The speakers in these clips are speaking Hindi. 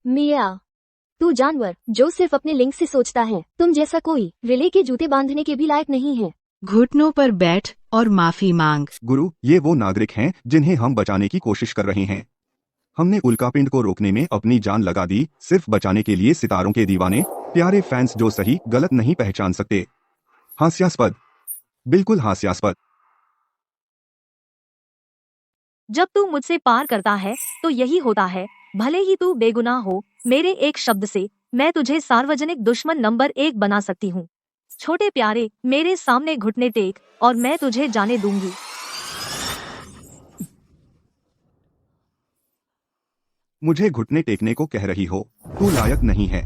मिया, तू जानवर जो सिर्फ अपने लिंक से सोचता है। तुम जैसा कोई रिले के जूते बांधने के भी लायक नहीं है। घुटनों पर बैठ और माफी मांग। गुरु, ये वो नागरिक हैं जिन्हें हम बचाने की कोशिश कर रहे हैं। हमने उल्कापिंड को रोकने में अपनी जान लगा दी, सिर्फ बचाने के लिए सितारों के दीवाने, प्यारे फैंस जो सही गलत नहीं पहचान सकते। हास्यास्पद, बिल्कुल हास्यास्पद। जब तू मुझसे पार करता है तो यही होता है, भले ही तू बेगुनाह हो। मेरे एक शब्द से मैं तुझे सार्वजनिक दुश्मन नंबर 1 बना सकती हूँ। छोटे प्यारे, मेरे सामने घुटने टेक और मैं तुझे जाने दूंगी। मुझे घुटने टेकने को कह रही हो? तू लायक नहीं है।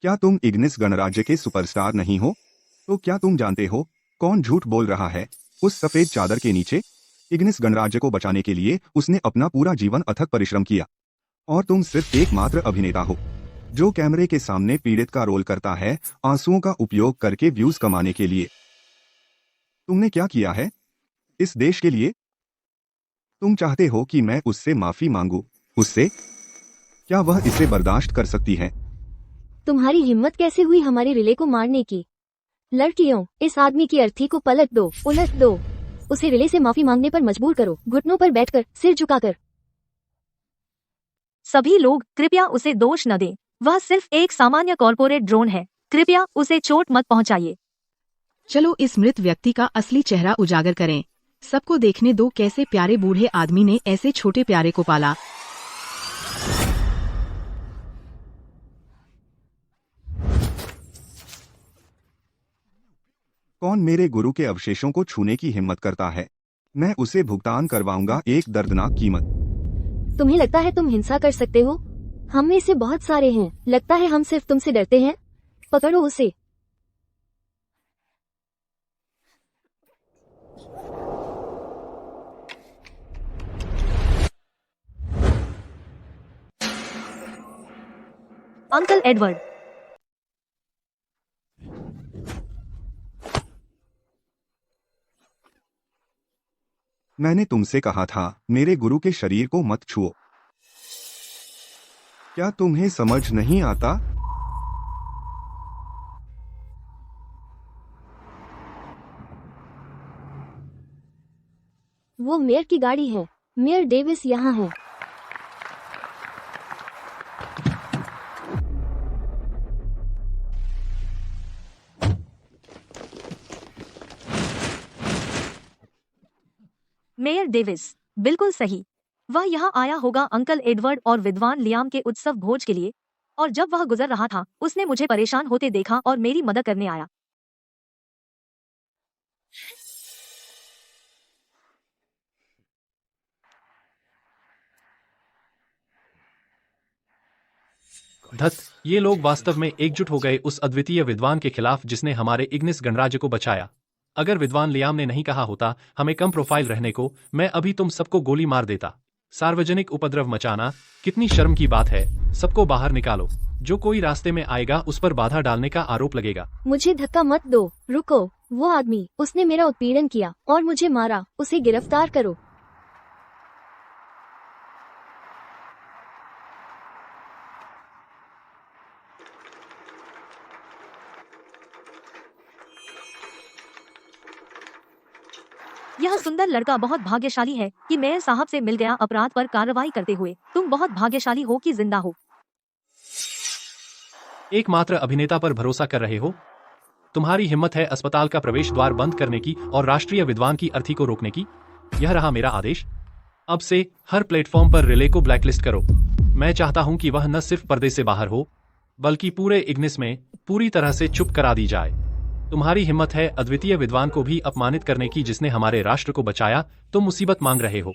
क्या तुम इग्निस गणराज्य के सुपरस्टार नहीं हो? तो क्या तुम जानते हो कौन झूठ बोल रहा है? उस सफेद चादर के नीचे इग्निस गणराज्य को बचाने के लिए उसने अपना पूरा जीवन अथक परिश्रम किया, और तुम सिर्फ एकमात्र अभिनेता हो जो कैमरे के सामने पीड़ित का रोल करता है, आंसुओं का उपयोग करके व्यूज कमाने के लिए। तुमने क्या किया है इस देश के लिए? तुम चाहते हो कि मैं उससे माफी मांगू? उससे? क्या वह इसे बर्दाश्त कर सकती है? तुम्हारी हिम्मत कैसे हुई हमारे रिले को मारने की? लड़कियों, इस आदमी की अर्थी को पलट दो, उलट दो। उसे रिले से माफी मांगने पर मजबूर करो, घुटनों पर बैठकर, सिर झुकाकर। सभी लोग कृपया उसे दोष न दें। वह सिर्फ एक सामान्य कॉर्पोरेट ड्रोन है। कृपया उसे चोट मत पहुंचाइए। चलो इस मृत व्यक्ति का असली चेहरा उजागर करें। सबको देखने दो कैसे प्यारे बूढ़े आदमी ने ऐसे छोटे प्यारे को पाला। कौन मेरे गुरु के अवशेषों को छूने की हिम्मत करता है? मैं उसे भुगतान करवाऊंगा एक दर्दनाक कीमत। तुम्हें लगता है तुम हिंसा कर सकते हो? हम में से बहुत सारे हैं। लगता है हम सिर्फ तुमसे डरते हैं। पकड़ो उसे। अंकल एडवर्ड, मैंने तुमसे कहा था मेरे गुरु के शरीर को मत छुओ। क्या तुम्हें समझ नहीं आता? वो मेयर की गाड़ी है। मेयर डेविस यहाँ है। मेयर डेविस, बिल्कुल सही। वह यहाँ आया होगा अंकल एडवर्ड और विद्वान लियाम के उत्सव भोज के लिए, और जब वह गुजर रहा था उसने मुझे परेशान होते देखा और मेरी मदद करने आया। धत, ये लोग वास्तव में एकजुट हो गए उस अद्वितीय विद्वान के खिलाफ जिसने हमारे इग्निस गणराज्य को बचाया। अगर विद्वान लियाम ने नहीं कहा होता हमें कम प्रोफाइल रहने को, मैं अभी तुम सबको गोली मार देता। सार्वजनिक उपद्रव मचाना कितनी शर्म की बात है। सबको बाहर निकालो। जो कोई रास्ते में आएगा उस पर बाधा डालने का आरोप लगेगा। मुझे धक्का मत दो। रुको। वो आदमी, उसने मेरा उत्पीड़न किया और मुझे मारा। उसे गिरफ्तार करो। यह सुंदर लड़का बहुत भाग्यशाली है कि मेयर साहब से मिल गया अपराध पर कार्रवाई करते हुए। तुम बहुत भाग्यशाली हो कि जिंदा हो। एकमात्र अभिनेता पर भरोसा कर रहे हो? तुम्हारी हिम्मत है अस्पताल का प्रवेश द्वार बंद करने की और राष्ट्रीय विद्वान की अर्थी को रोकने की? यह रहा मेरा आदेश। अब से हर प्लेटफॉर्म पर रिले को ब्लैकलिस्ट करो। मैं चाहता हूं कि वह न सिर्फ पर्दे से बाहर हो, बल्कि पूरे इग्निस में पूरी तरह से चुप करा दी जाए। तुम्हारी हिम्मत है अद्वितीय विद्वान को भी अपमानित करने की जिसने हमारे राष्ट्र को बचाया। तुम मुसीबत मांग रहे हो।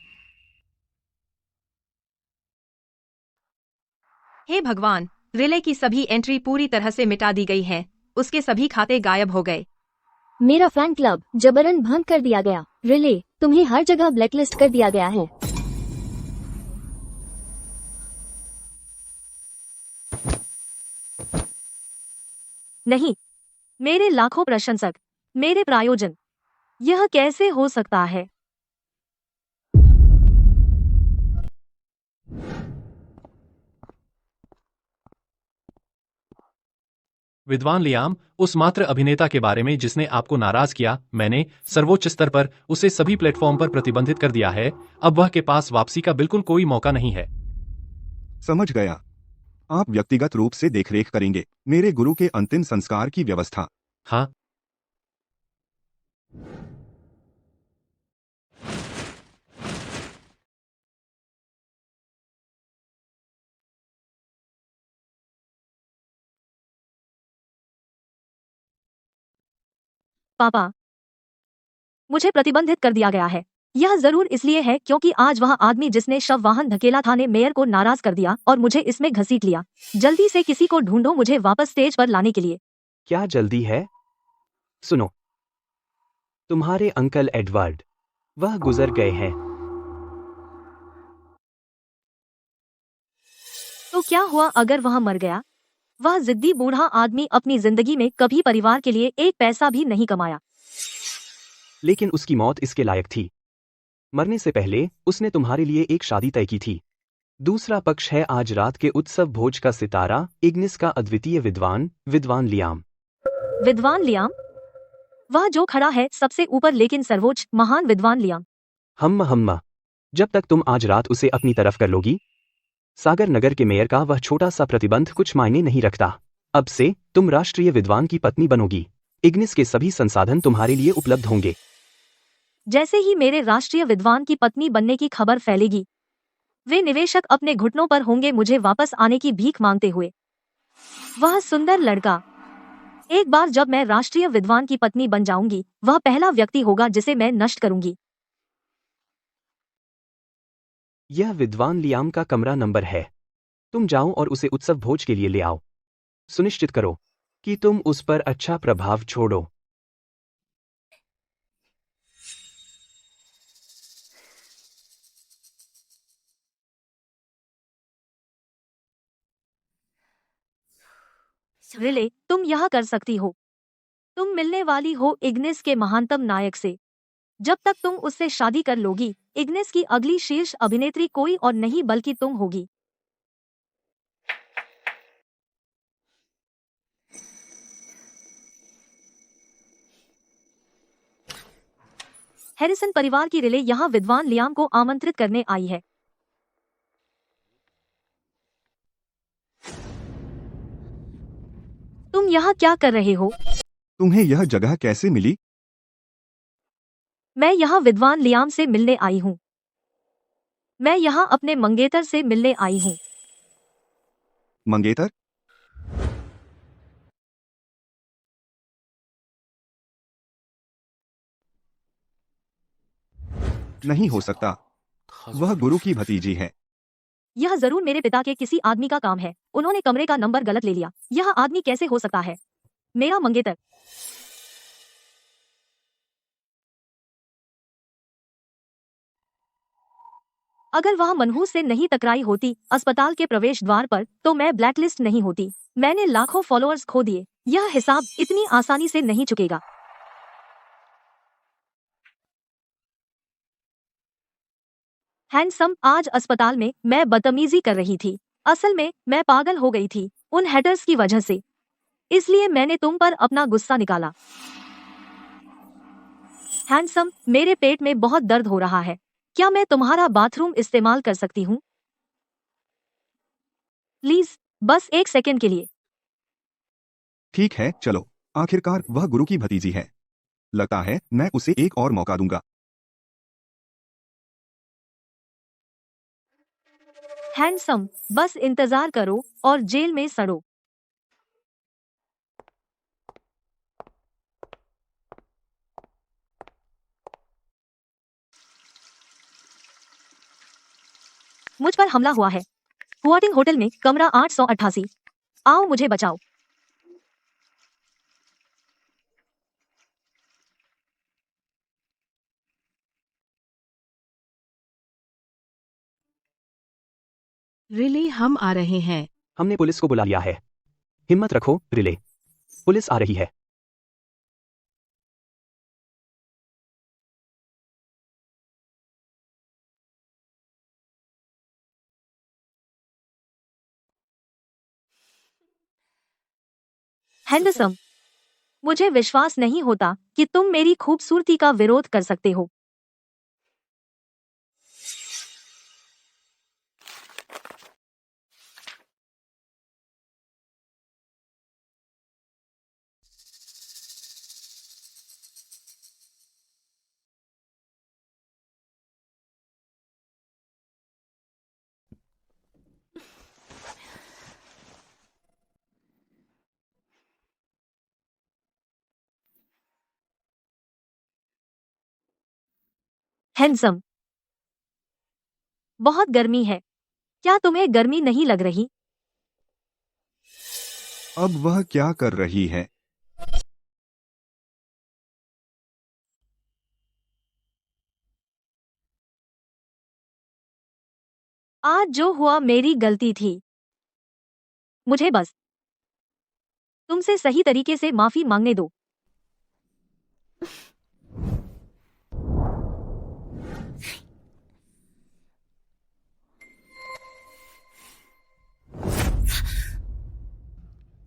हे भगवान, रिले की सभी एंट्री पूरी तरह से मिटा दी गई है। उसके सभी खाते गायब हो गए। मेरा फैन क्लब जबरन भंग कर दिया गया। रिले, तुम्हें हर जगह ब्लैकलिस्ट कर दिया गया है। नहीं, मेरे लाखों प्रशंसक, मेरे प्रायोजन, यह कैसे हो सकता है? विद्वान लियाम, उस मात्र अभिनेता के बारे में जिसने आपको नाराज किया, मैंने सर्वोच्च स्तर पर उसे सभी प्लेटफॉर्म पर प्रतिबंधित कर दिया है। अब वह के पास वापसी का बिल्कुल कोई मौका नहीं है। समझ गया। आप व्यक्तिगत रूप से देखरेख करेंगे मेरे गुरु के अंतिम संस्कार की व्यवस्था। हाँ। पापा, मुझे प्रतिबंधित कर दिया गया है। यह जरूर इसलिए है क्योंकि आज वह आदमी जिसने शव वाहन धकेला था ने मेयर को नाराज कर दिया और मुझे इसमें घसीट लिया। जल्दी से किसी को ढूंढो मुझे वापस स्टेज पर लाने के लिए। क्या जल्दी है? सुनो, तुम्हारे अंकल एडवर्ड, वह गुजर गए हैं। तो क्या हुआ अगर वह मर गया? वह जिद्दी बूढ़ा आदमी अपनी जिंदगी में कभी परिवार के लिए एक पैसा भी नहीं कमाया। लेकिन उसकी मौत इसके लायक थी। मरने से पहले उसने तुम्हारे लिए एक शादी तय की थी। दूसरा पक्ष है आज रात के उत्सव भोज का सितारा, इग्निस का अद्वितीय विद्वान लियाम। विद्वान लियाम? वह जो खड़ा है सबसे ऊपर लेकिन सर्वोच्च महान विद्वान लियाम। हम्मा, जब तक तुम आज रात उसे अपनी तरफ कर लोगी, सागर नगर के मेयर का वह छोटा सा प्रतिबंध कुछ मायने नहीं रखता। अब से तुम राष्ट्रीय विद्वान की पत्नी बनोगी। इग्निस के सभी संसाधन तुम्हारे लिए उपलब्ध होंगे। जैसे ही मेरे राष्ट्रीय विद्वान की पत्नी बनने की खबर फैलेगी, वे निवेशक अपने घुटनों पर होंगे मुझे वापस आने की भीख मांगते हुए। वह सुंदर लड़का, एक बार जब मैं राष्ट्रीय विद्वान की पत्नी बन जाऊंगी, वह पहला व्यक्ति होगा जिसे मैं नष्ट करूंगी। यह विद्वान लियाम का कमरा नंबर है। तुम जाओ और उसे उत्सव भोज के लिए ले आओ। सुनिश्चित करो कि तुम उस पर अच्छा प्रभाव छोड़ो। रिले, तुम यह कर सकती हो। तुम मिलने वाली हो इग्निस के महानतम नायक से। जब तक तुम उससे शादी कर लोगी, इग्निस की अगली शीर्ष अभिनेत्री कोई और नहीं बल्कि तुम होगी। हैरिसन परिवार की रिले यहाँ विद्वान लियाम को आमंत्रित करने आई है। तुम यहाँ क्या कर रहे हो? तुम्हें यह जगह कैसे मिली? मैं यहाँ विद्वान लियाम से मिलने आई हूँ। मैं यहाँ अपने मंगेतर से मिलने आई हूँ। मंगेतर? नहीं हो सकता। वह गुरु की भतीजी है। यह जरूर मेरे पिता के किसी आदमी का काम है। उन्होंने कमरे का नंबर गलत ले लिया। यह आदमी कैसे हो सकता है? मेरा मंगेतर। अगर वह मनहूस से नहीं टकराई होती अस्पताल के प्रवेश द्वार पर, तो मैं ब्लैकलिस्ट नहीं होती। मैंने लाखों फॉलोअर्स खो दिए। यह हिसाब इतनी आसानी से नहीं चुकेगा। हैंडसम, आज अस्पताल में मैं बदतमीजी कर रही थी। असल में मैं पागल हो गई थी उन हैटर्स की वजह से। इसलिए मैंने तुम पर अपना गुस्सा निकाला। हैंडसम, मेरे पेट में बहुत दर्द हो रहा है। क्या मैं तुम्हारा बाथरूम इस्तेमाल कर सकती हूँ? प्लीज, बस एक सेकंड के लिए। ठीक है, चलो। आखिरकार वह गुरु की भतीजी है। लगता है मैं उसे एक और मौका दूंगा। हैंडसम, बस इंतजार करो और जेल में सड़ो। मुझ पर हमला हुआ है। हुआटिंग होटल में कमरा 888। आओ मुझे बचाओ। रिले, हम आ रहे हैं। हमने पुलिस को बुला लिया है। हिम्मत रखो रिले, पुलिस आ रही है। हैंडसम, मुझे विश्वास नहीं होता कि तुम मेरी खूबसूरती का विरोध कर सकते हो। हैंडसम, बहुत गर्मी है, क्या तुम्हें गर्मी नहीं लग रही? अब वह क्या कर रही है? आज जो हुआ मेरी गलती थी। मुझे बस तुमसे सही तरीके से माफी मांगने दो।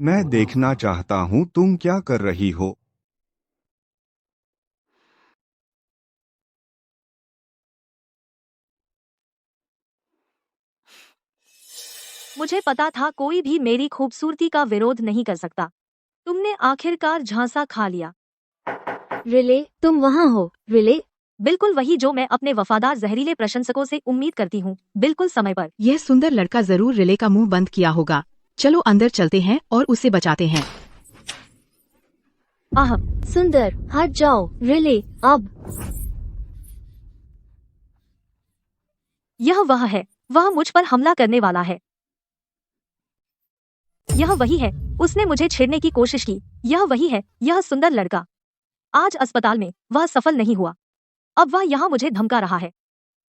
मैं देखना चाहता हूँ तुम क्या कर रही हो। मुझे पता था कोई भी मेरी खूबसूरती का विरोध नहीं कर सकता। तुमने आखिरकार झांसा खा लिया। रिले, तुम वहाँ हो। रिले, बिल्कुल वही जो मैं अपने वफादार जहरीले प्रशंसकों से उम्मीद करती हूँ, बिल्कुल समय पर। यह सुंदर लड़का जरूर रिले का मुंह बंद किया होगा। चलो अंदर चलते हैं और उसे बचाते हैं। आह, सुंदर, हट जाओ। रिले, अब यह वह है, वह मुझ पर हमला करने वाला है। यह वही है, उसने मुझे छेड़ने की कोशिश की। यह वही है, यह सुंदर लड़का। आज अस्पताल में वह सफल नहीं हुआ। अब वह यहाँ मुझे धमका रहा है।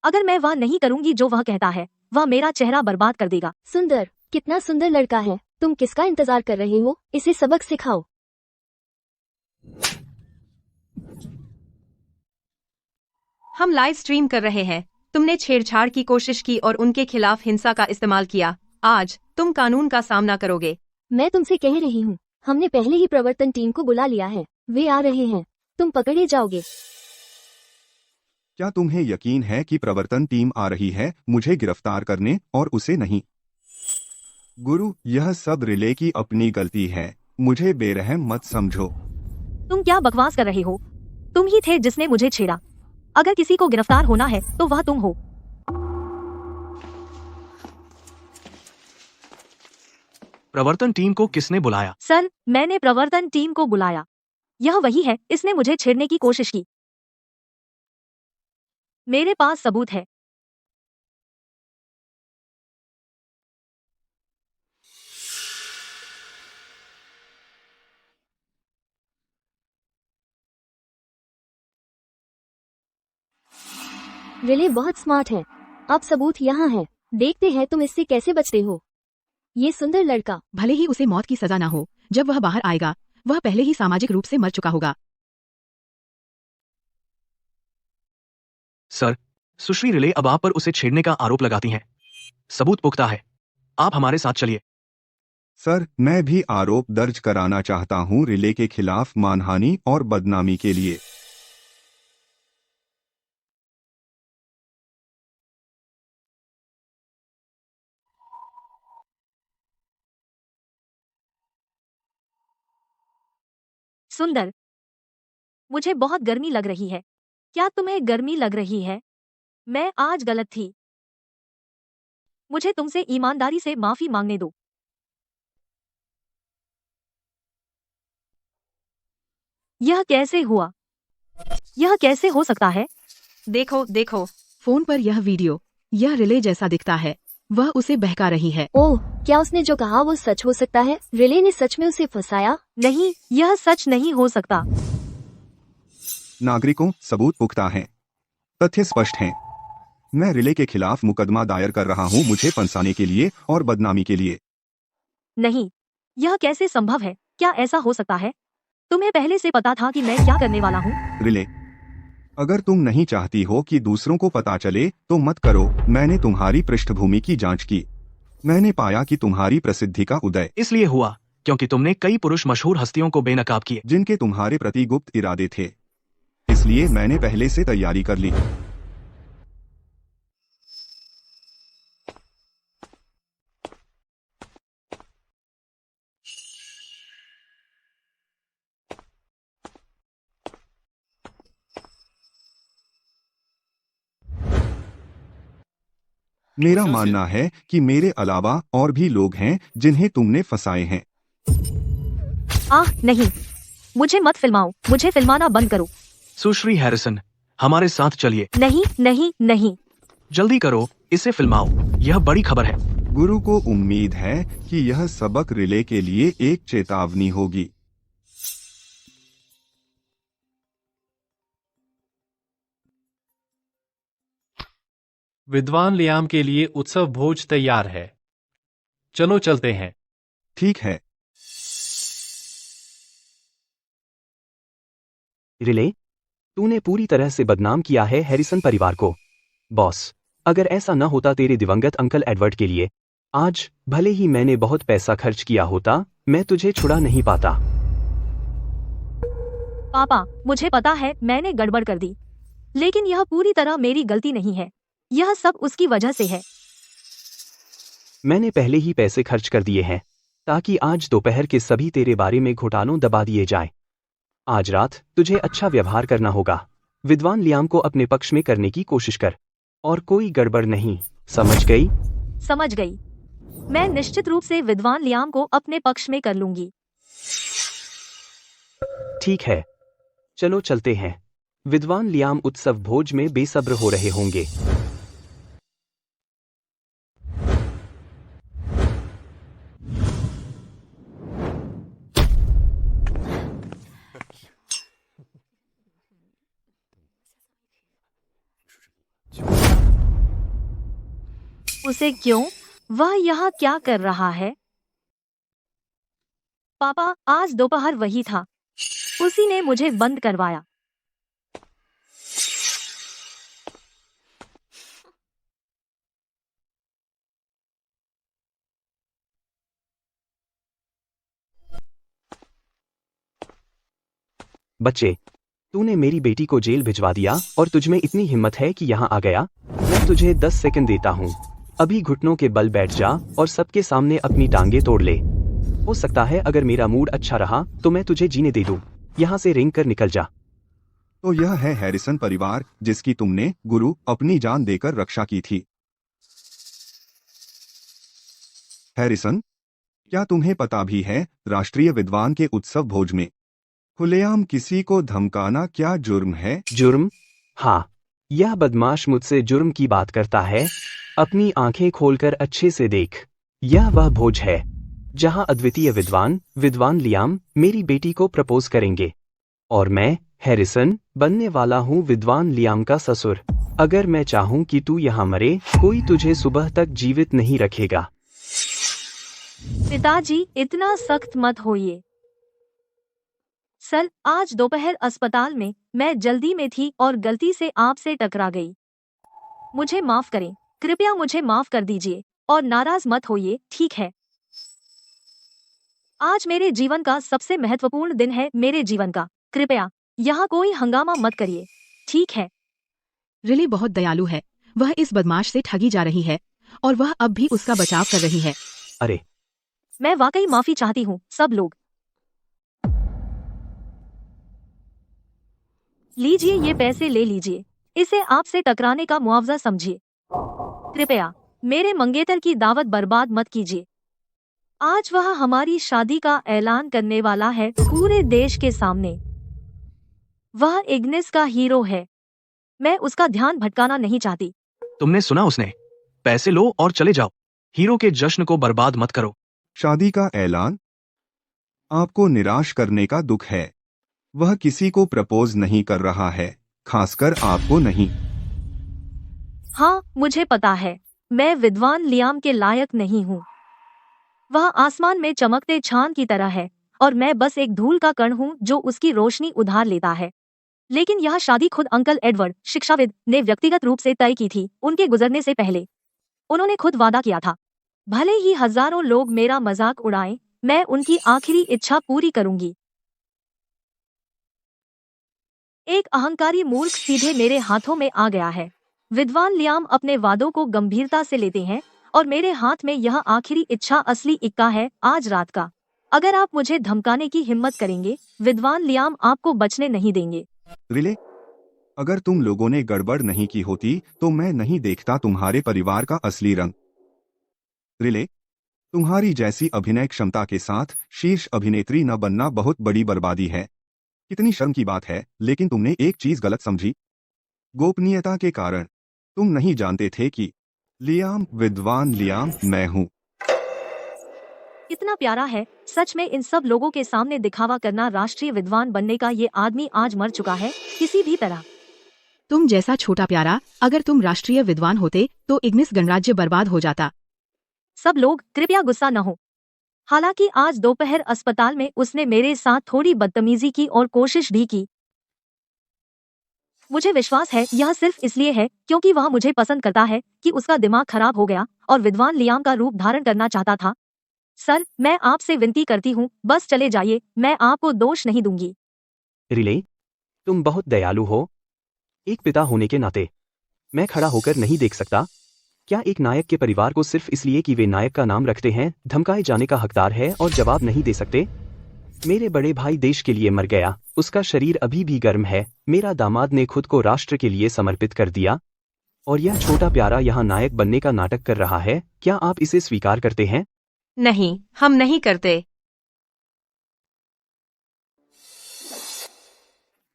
अगर मैं वह नहीं करूंगी जो वह कहता है, वह मेरा चेहरा बर्बाद कर देगा। सुंदर, कितना सुंदर लड़का है। तुम किसका इंतजार कर रहे हो? इसे सबक सिखाओ। हम लाइव स्ट्रीम कर रहे हैं। तुमने छेड़छाड़ की कोशिश की और उनके खिलाफ हिंसा का इस्तेमाल किया। आज तुम कानून का सामना करोगे। मैं तुमसे कह रही हूँ, हमने पहले ही प्रवर्तन टीम को बुला लिया है। वे आ रहे हैं। तुम पकड़े जाओगे। क्या तुम्हें यकीन है कि प्रवर्तन टीम आ रही है मुझे गिरफ्तार करने और उसे नहीं? गुरु, यह सब रिले की अपनी गलती है। मुझे बेरहम मत समझो। तुम क्या बकवास कर रहे हो? तुम ही थे जिसने मुझे छेड़ा। अगर किसी को गिरफ्तार होना है तो वह तुम हो। प्रवर्तन टीम को किसने बुलाया? सर, मैंने प्रवर्तन टीम को बुलाया। यह वही है, इसने मुझे छेड़ने की कोशिश की। मेरे पास सबूत है। रिले बहुत स्मार्ट है। अब सबूत यहाँ है। देखते हैं तुम इससे कैसे बचते हो। ये सुंदर लड़का, भले ही उसे मौत की सजा ना हो, जब वह बाहर आएगा वह पहले ही सामाजिक रूप से मर चुका होगा। सर, सुश्री रिले अब आप पर उसे छेड़ने का आरोप लगाती हैं। सबूत पुख्ता है, आप हमारे साथ चलिए। सर, मैं भी आरोप दर्ज कराना चाहता हूँ रिले के खिलाफ मानहानि और बदनामी के लिए। सुंदर, मुझे बहुत गर्मी लग रही है। क्या तुम्हें गर्मी लग रही है? मैं आज गलत थी। मुझे तुमसे ईमानदारी से माफी मांगने दो। यह कैसे हुआ? यह कैसे हो सकता है? देखो देखो, फोन पर यह वीडियो, यह रिले जैसा दिखता है। वह उसे बहका रही है। ओह, क्या उसने जो कहा वो सच हो सकता है? रिले ने सच में उसे फंसाया? नहीं, यह सच नहीं हो सकता। नागरिकों, सबूत पुख्ता हैं। तथ्य स्पष्ट हैं। मैं रिले के खिलाफ मुकदमा दायर कर रहा हूँ मुझे फंसाने के लिए और बदनामी के लिए। नहीं, यह कैसे संभव है? क्या ऐसा हो सकता है? तुम्हें पहले से पता था कि मैं क्या करने वाला हूँ? रिले, अगर तुम नहीं चाहती हो कि दूसरों को पता चले तो मत करो। मैंने तुम्हारी पृष्ठभूमि की जांच की। मैंने पाया कि तुम्हारी प्रसिद्धि का उदय इसलिए हुआ क्योंकि तुमने कई पुरुष मशहूर हस्तियों को बेनकाब किए। जिनके तुम्हारे प्रति गुप्त इरादे थे, इसलिए मैंने पहले से तैयारी कर ली। मेरा मानना है कि मेरे अलावा और भी लोग हैं जिन्हें तुमने फंसाए हैं। आह नहीं, मुझे मत फिल्माओ, मुझे फिल्माना बंद करो। सुश्री हैरिसन, हमारे साथ चलिए। नहीं नहीं नहीं। जल्दी करो, इसे फिल्माओ, यह बड़ी खबर है। गुरु को उम्मीद है कि यह सबक रिले के लिए एक चेतावनी होगी। विद्वान लियाम के लिए उत्सव भोज तैयार है। चलो चलते हैं। ठीक है। रिले, तूने पूरी तरह से बदनाम किया है हैरिसन परिवार को। बॉस, अगर ऐसा न होता तेरे दिवंगत अंकल एडवर्ड के लिए, आज भले ही मैंने बहुत पैसा खर्च किया होता, मैं तुझे छुड़ा नहीं पाता। पापा, मुझे पता है मैंने गड़बड़ कर दी, लेकिन यह पूरी तरह मेरी गलती नहीं है। यह सब उसकी वजह से है। मैंने पहले ही पैसे खर्च कर दिए हैं ताकि आज दोपहर के सभी तेरे बारे में घोटालों दबा दिए जाएं। आज रात तुझे अच्छा व्यवहार करना होगा। विद्वान लियाम को अपने पक्ष में करने की कोशिश कर, और कोई गड़बड़ नहीं, समझ गई? समझ गई। मैं निश्चित रूप से विद्वान लियाम को अपने पक्ष में कर लूंगी। ठीक है, चलो चलते हैं। विद्वान लियाम उत्सव भोज में बेसब्र हो रहे होंगे। उसे क्यों? वह यहाँ क्या कर रहा है? पापा, आज दोपहर वही था। उसी ने मुझे बंद करवाया। बच्चे, तूने मेरी बेटी को जेल भिजवा दिया और तुझमें इतनी हिम्मत है कि यहाँ आ गया। मैं तुझे 10 सेकंड देता हूँ। अभी घुटनों के बल बैठ जा और सबके सामने अपनी टांगे तोड़ ले। हो सकता है अगर मेरा मूड अच्छा रहा तो मैं तुझे जीने दे दूँ। यहाँ से रेंग कर निकल जा। तो यह है हैरिसन परिवार जिसकी तुमने गुरु अपनी जान देकर रक्षा की थी। हैरिसन, क्या तुम्हें पता भी है राष्ट्रीय विद्वान के उत्सव भोज में खुलेआम किसी को धमकाना क्या जुर्म है? जुर्म? हाँ, यह बदमाश मुझसे जुर्म की बात करता है। अपनी आंखें खोलकर अच्छे से देख। यह वह भोज है जहां अद्वितीय विद्वान लियाम मेरी बेटी को प्रपोज करेंगे, और मैं हैरिसन बनने वाला हूं विद्वान लियाम का ससुर। अगर मैं चाहूं कि तू यहाँ मरे, कोई तुझे सुबह तक जीवित नहीं रखेगा। पिताजी, इतना सख्त मत होइए। सर, आज दोपहर अस्पताल में मैं जल्दी में थी और गलती से आपसे टकरा गई। मुझे माफ करें, कृपया मुझे माफ कर दीजिए और नाराज मत होइए, ठीक है? आज मेरे जीवन का सबसे महत्वपूर्ण दिन है, मेरे जीवन का। कृपया यहाँ कोई हंगामा मत करिए, ठीक है? रिले बहुत दयालु है। वह इस बदमाश से ठगी जा रही है और वह अब भी उसका बचाव कर रही है। अरे, मैं वाकई माफी चाहती हूँ सब लोग। लीजिए, ये पैसे ले लीजिए। इसे आपसे टकराने का मुआवजा समझिए। कृपया मेरे मंगेतर की दावत बर्बाद मत कीजिए। आज वह हमारी शादी का ऐलान करने वाला है पूरे देश के सामने। वह इग्निस का हीरो है। मैं उसका ध्यान भटकाना नहीं चाहती। तुमने सुना उसने। पैसे लो और चले जाओ। हीरो के जश्न को बर्बाद मत करो। शादी का ऐलान? आपको निराश करने का दुख है। वह किसी को प्रपोज नहीं कर रहा है, खासकर आपको नहीं। हाँ, मुझे पता है। मैं विद्वान लियाम के लायक नहीं हूँ। वह आसमान में चमकते चांद की तरह है और मैं बस एक धूल का कण हूँ जो उसकी रोशनी उधार लेता है। लेकिन यह शादी खुद अंकल एडवर्ड, शिक्षाविद, ने व्यक्तिगत रूप से तय की थी उनके गुजरने से पहले। उन्होंने खुद वादा किया था। भले ही हजारों लोग मेरा मजाक उड़ाएं, मैं उनकी आखिरी इच्छा पूरी करूंगी। एक अहंकारी मूर्ख सीधे मेरे हाथों में आ गया है। विद्वान लियाम अपने वादों को गंभीरता से लेते हैं और मेरे हाथ में यह आखिरी इच्छा असली इक्का है आज रात का। अगर आप मुझे धमकाने की हिम्मत करेंगे, विद्वान लियाम आपको बचने नहीं देंगे। रिले, अगर तुम लोगों ने गड़बड़ नहीं की होती तो मैं नहीं देखता तुम्हारे परिवार का असली रंग। रिले, तुम्हारी जैसी अभिनय क्षमता के साथ शीर्ष अभिनेत्री न बनना बहुत बड़ी बर्बादी है। कितनी शर्म की बात है, लेकिन तुमने एक चीज गलत समझी। गोपनीयता के कारण तुम नहीं जानते थे कि लियाम, विद्वान लियाम मैं हूँ। इतना प्यारा है, सच में इन सब लोगों के सामने दिखावा करना। राष्ट्रीय विद्वान बनने का ये आदमी आज मर चुका है किसी भी तरह। तुम जैसा छोटा प्यारा, अगर तुम राष्ट्रीय विद्वान होते तो इग्निस गणराज्य बर्बाद हो जाता। सब लोग कृपया गुस्सा न हो। हालांकि आज दोपहर अस्पताल में उसने मेरे साथ थोड़ी बदतमीजी की और कोशिश भी की। मुझे विश्वास है यह सिर्फ इसलिए है क्योंकि वह मुझे पसंद करता है कि उसका दिमाग खराब हो गया और विद्वान लियाम का रूप धारण करना चाहता था। सर, मैं आपसे विनती करती हूँ, बस चले जाइए, मैं आपको दोष नहीं दूंगी। रिले, तुम बहुत दयालु हो। एक पिता होने के नाते मैं खड़ा होकर नहीं देख सकता। क्या एक नायक के परिवार को सिर्फ इसलिए कि वे नायक का नाम रखते हैं धमकाए जाने का हकदार है और जवाब नहीं दे सकते? मेरे बड़े भाई देश के लिए मर गया, उसका शरीर अभी भी गर्म है। मेरा दामाद ने खुद को राष्ट्र के लिए समर्पित कर दिया और यह छोटा प्यारा यहाँ नायक बनने का नाटक कर रहा है। क्या आप इसे स्वीकार करते हैं? नहीं, हम नहीं करते।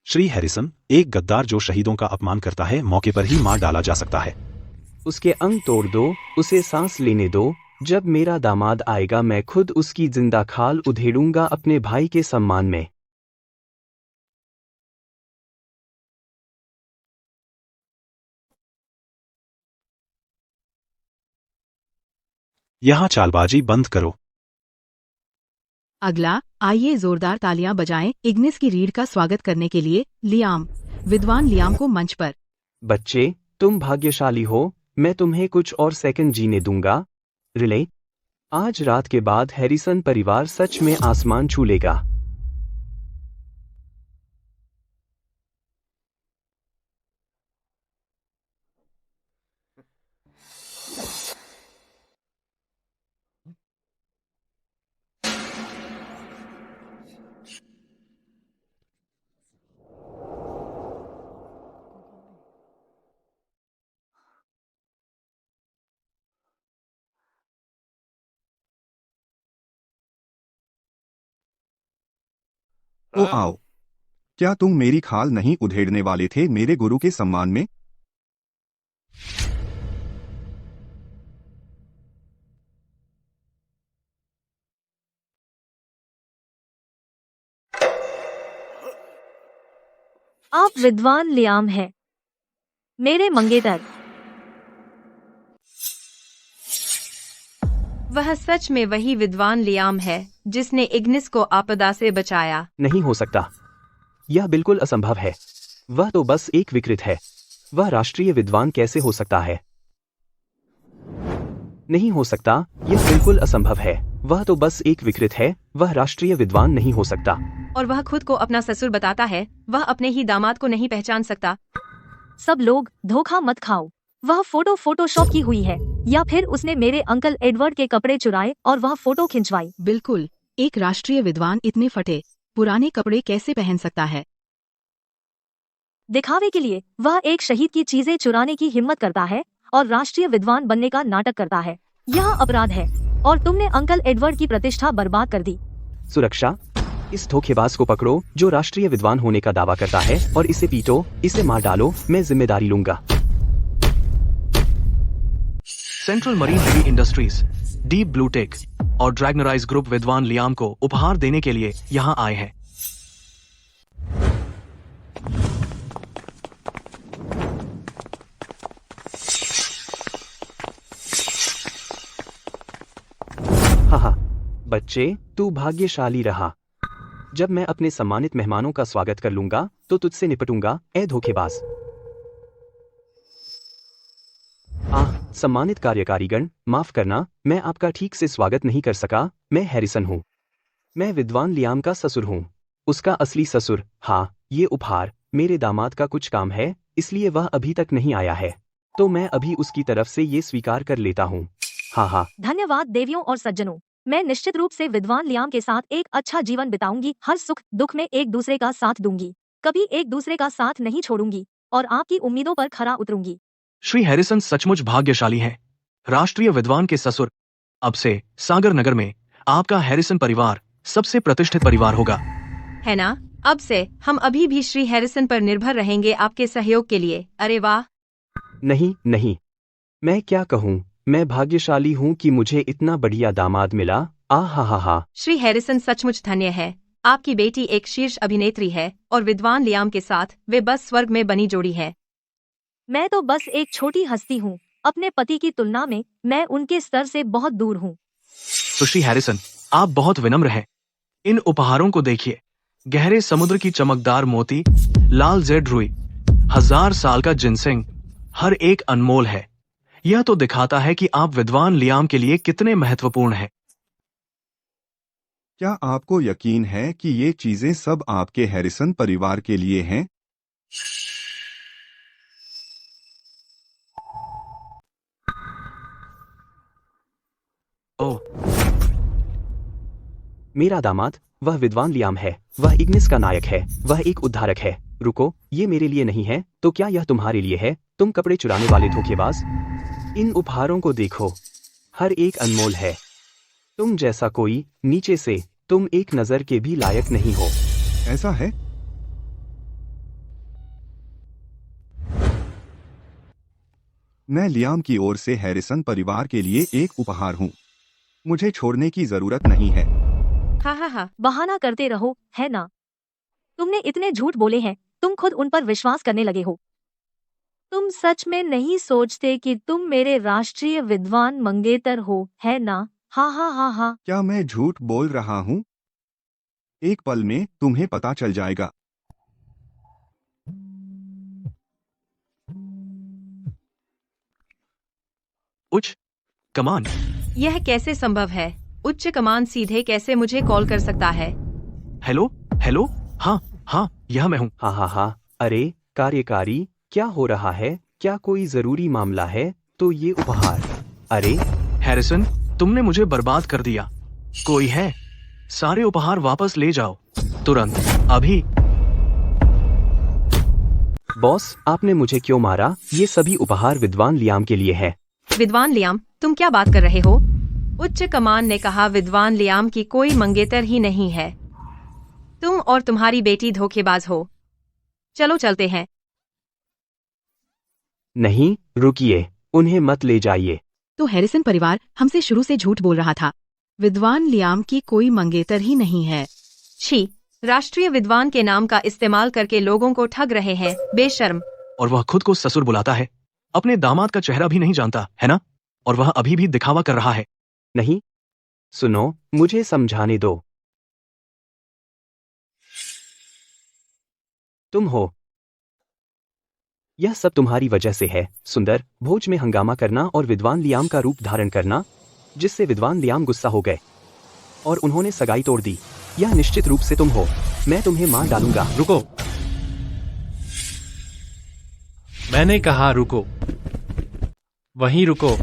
श्री हैरिसन, एक गद्दार जो शहीदों का अपमान करता है मौके पर ही मार डाला जा सकता है। उसके अंग तोड़ दो, उसे सांस लेने दो। जब मेरा दामाद आएगा मैं खुद उसकी जिंदा खाल उधेड़ूंगा अपने भाई के सम्मान में। यहाँ चालबाजी बंद करो। अगला, आइए जोरदार तालियां बजाएं इग्निस की रीढ़ का स्वागत करने के लिए लियाम, विद्वान लियाम को मंच पर। बच्चे, तुम भाग्यशाली हो, मैं तुम्हें कुछ और सेकंड जीने दूंगा। रिले, आज रात के बाद हैरिसन परिवार सच में आसमान छू लेगा। ओ आओ, क्या तुम मेरी खाल नहीं उधेड़ने वाले थे मेरे गुरु के सम्मान में? आप विद्वान लियाम हैं, मेरे मंगेतर। वह सच में वही विद्वान लियाम है जिसने इग्निस को आपदा से बचाया। नहीं हो सकता, यह बिल्कुल असंभव है। वह तो बस एक विकृत है। वह राष्ट्रीय विद्वान कैसे हो सकता है? नहीं हो सकता, यह बिल्कुल असंभव है। वह तो बस एक विकृत है, वह राष्ट्रीय विद्वान नहीं हो सकता। और वह खुद को अपना ससुर बताता है, वह अपने ही दामाद को नहीं पहचान सकता। सब लोग धोखा मत खाओ। वह फोटो फोटोशॉप की हुई है या फिर उसने मेरे अंकल एडवर्ड के कपड़े चुराए और वह फोटो खिंचवाई। बिल्कुल, एक राष्ट्रीय विद्वान इतने फटे पुराने कपड़े कैसे पहन सकता है? दिखावे के लिए वह एक शहीद की चीजें चुराने की हिम्मत करता है और राष्ट्रीय विद्वान बनने का नाटक करता है। यह अपराध है और तुमने अंकल एडवर्ड की प्रतिष्ठा बर्बाद कर दी। सुरक्षा, इस धोखेबाज को पकड़ो जो राष्ट्रीय विद्वान होने का दावा करता है और इसे पीटो, इसे मार डालो, मैं जिम्मेदारी लूंगा। Central marine heavy industries, deep blue tech और ड्रैगनराइज ग्रुप विद्वान लियाम को उपहार देने के लिए यहाँ आए हैं। हाहा, बच्चे, तू भाग्यशाली रहा। जब मैं अपने सम्मानित मेहमानों का स्वागत कर लूंगा तो तुझसे निपटूंगा, ए धोखेबाज। सम्मानित कार्यकारीगण, माफ करना, मैं आपका ठीक से स्वागत नहीं कर सका। मैं हैरिसन हूँ। मैं विद्वान लियाम का ससुर हूँ। उसका असली ससुर। हाँ, ये उपहार मेरे दामाद का कुछ काम है, इसलिए वह अभी तक नहीं आया है, तो मैं अभी उसकी तरफ से ये स्वीकार कर लेता हूँ। हाँ हाँ। धन्यवाद देवियों और सज्जनों, मैं निश्चित रूप से विद्वान लियाम के साथ एक अच्छा जीवन बिताऊंगी। हर सुख दुख में एक दूसरे का साथ दूंगी, कभी एक दूसरे का साथ नहीं छोड़ूंगी और आपकी उम्मीदों पर खरा उतरूंगी। श्री हैरिसन सचमुच भाग्यशाली हैं। राष्ट्रीय विद्वान के ससुर। अब से सागर नगर में आपका हैरिसन परिवार सबसे प्रतिष्ठित परिवार होगा। है ना? अब से हम अभी भी श्री हैरिसन पर निर्भर रहेंगे आपके सहयोग के लिए। अरे वाह! नहीं नहीं, मैं क्या कहूँ, मैं भाग्यशाली हूँ कि मुझे इतना बढ़िया दामाद मिला। आ हा हा हा। श्री हैरिसन सचमुच धन्य है। आपकी बेटी एक शीर्ष अभिनेत्री है और विद्वान लियाम के साथ वे बस स्वर्ग में बनी जोड़ी है। मैं तो बस एक छोटी हस्ती हूँ, अपने पति की तुलना में मैं उनके स्तर से बहुत दूर हूँ। तो श्री हैरिसन, आप बहुत विनम्र हैं। इन उपहारों को देखिए। गहरे समुद्र की चमकदार मोती, लाल जेड रुई, 1000 साल का जिनसेंग, हर एक अनमोल है। यह तो दिखाता है कि आप विद्वान लियाम के लिए कितने महत्वपूर्ण हैं। क्या आपको यकीन है कि ये चीजें सब आपके हैरिसन परिवार के लिए हैं? ओह, मेरा दामाद, वह विद्वान लियाम है, वह इग्निस का नायक है, वह एक उद्धारक है। रुको, ये मेरे लिए नहीं है, तो क्या यह तुम्हारे लिए है, तुम कपड़े चुराने वाले धोखेबाज? इन उपहारों को देखो, हर एक अनमोल है। तुम जैसा कोई नीचे से तुम एक नजर के भी लायक नहीं हो। ऐसा है? मैं लियाम की ओर से हैरिसन परिवार के लिए एक उपहार हूँ। मुझे छोड़ने की जरूरत नहीं है। हा हा हा। बहाना करते रहो, है ना? तुमने इतने झूठ बोले हैं, तुम खुद उन पर विश्वास करने लगे हो। तुम सच में नहीं सोचते कि तुम मेरे राष्ट्रीय विद्वान मंगेतर हो, है ना? हा हा हा हा। क्या मैं झूठ बोल रहा हूँ? एक पल में तुम्हें पता चल जाएगा। उच्च कमान। यह कैसे संभव है? उच्च कमान सीधे कैसे मुझे कॉल कर सकता है? हेलो हेलो, हाँ हाँ, यह मैं हूँ। हाँ हाँ हाँ। अरे कार्यकारी, क्या हो रहा है? क्या कोई जरूरी मामला है? तो ये उपहार। अरे हैरिसन, तुमने मुझे बर्बाद कर दिया। कोई है? सारे उपहार वापस ले जाओ, तुरंत, अभी। बॉस, आपने मुझे क्यों मारा? ये सभी उपहार विद्वान लियाम के लिए है। विद्वान लियाम, तुम क्या बात कर रहे हो? उच्च कमान ने कहा विद्वान लियाम की कोई मंगेतर ही नहीं है। तुम और तुम्हारी बेटी धोखेबाज हो। चलो चलते हैं। नहीं, रुकिए, उन्हें मत ले जाइए। तो हैरिसन परिवार हमसे शुरू से झूठ बोल रहा था। विद्वान लियाम की कोई मंगेतर ही नहीं है। छी, राष्ट्रीय विद्वान के नाम का इस्तेमाल करके लोगों को ठग रहे हैं, बेशर्म। और वह खुद को ससुर बुलाता है। अपने दामाद का चेहरा भी नहीं जानता, है ना? और वह अभी भी दिखावा कर रहा है। नहीं, सुनो, मुझे समझाने दो। तुम हो। यह सब तुम्हारी वजह से है, सुंदर। भोज में हंगामा करना और विद्वान लियाम का रूप धारण करना, जिससे विद्वान लियाम गुस्सा हो गए और उन्होंने सगाई तोड़ दी। यह निश्चित रूप से तुम हो। मैं तुम्हें मार डालूंगा। रुको, मैंने कहा रुको, वहीं रुको।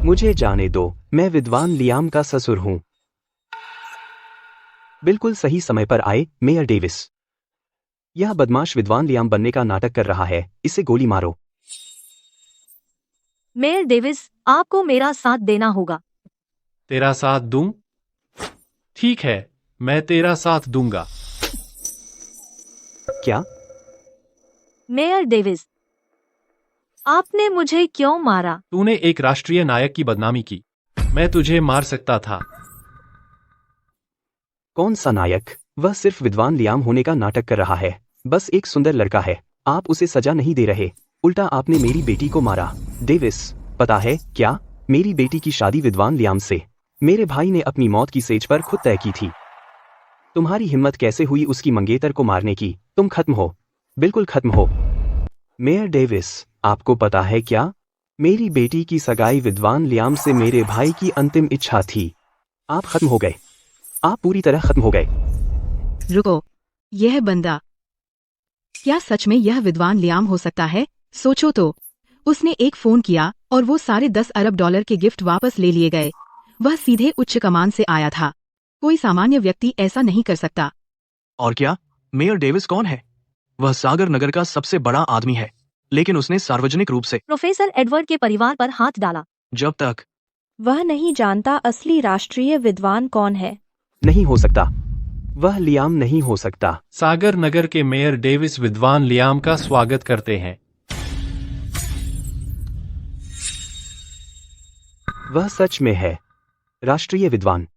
मुझे जाने दो, मैं विद्वान लियाम का ससुर हूं। बिल्कुल सही समय पर आए, मेयर डेविस। यह बदमाश विद्वान लियाम बनने का नाटक कर रहा है, इसे गोली मारो। मेयर डेविस, आपको मेरा साथ देना होगा। तेरा साथ दूं? ठीक है, मैं तेरा साथ दूंगा। क्या? मेयर डेविस, आपने मुझे क्यों मारा? तूने एक राष्ट्रीय नायक की बदनामी की। मैं तुझे मार सकता था। कौन सा नायक? वह सिर्फ विद्वान लियाम होने का नाटक कर रहा है। बस एक सुंदर लड़का है। आप उसे सजा नहीं दे रहे, उल्टा आपने मेरी बेटी को मारा। डेविस, पता है क्या, मेरी बेटी की शादी विद्वान लियाम से मेरे भाई ने अपनी मौत की सेज पर खुद तय की थी। तुम्हारी हिम्मत कैसे हुई उसकी मंगेतर को मारने की? तुम खत्म हो, बिल्कुल खत्म हो। मेयर डेविस, आपको पता है क्या, मेरी बेटी की सगाई विद्वान लियाम से मेरे भाई की अंतिम इच्छा थी। आप खत्म हो गए। आप पूरी तरह खत्म हो गए। रुको, यह बंदा, क्या सच में यह विद्वान लियाम हो सकता है? सोचो तो, उसने एक फोन किया और वो सारे 10 अरब डॉलर के गिफ्ट वापस ले लिए गए। वह सीधे उच्च कमान से आया था। कोई सामान्य व्यक्ति ऐसा नहीं कर सकता। और क्या, मेयर डेविस कौन है? वह सागर नगर का सबसे बड़ा आदमी है, लेकिन उसने सार्वजनिक रूप से, प्रोफेसर एडवर्ड के परिवार पर हाथ डाला। जब तक वह नहीं जानता असली राष्ट्रीय विद्वान कौन है। नहीं हो सकता। वह लियाम नहीं हो सकता। सागर नगर के मेयर डेविस विद्वान लियाम का स्वागत करते हैं। वह सच में है राष्ट्रीय विद्वान।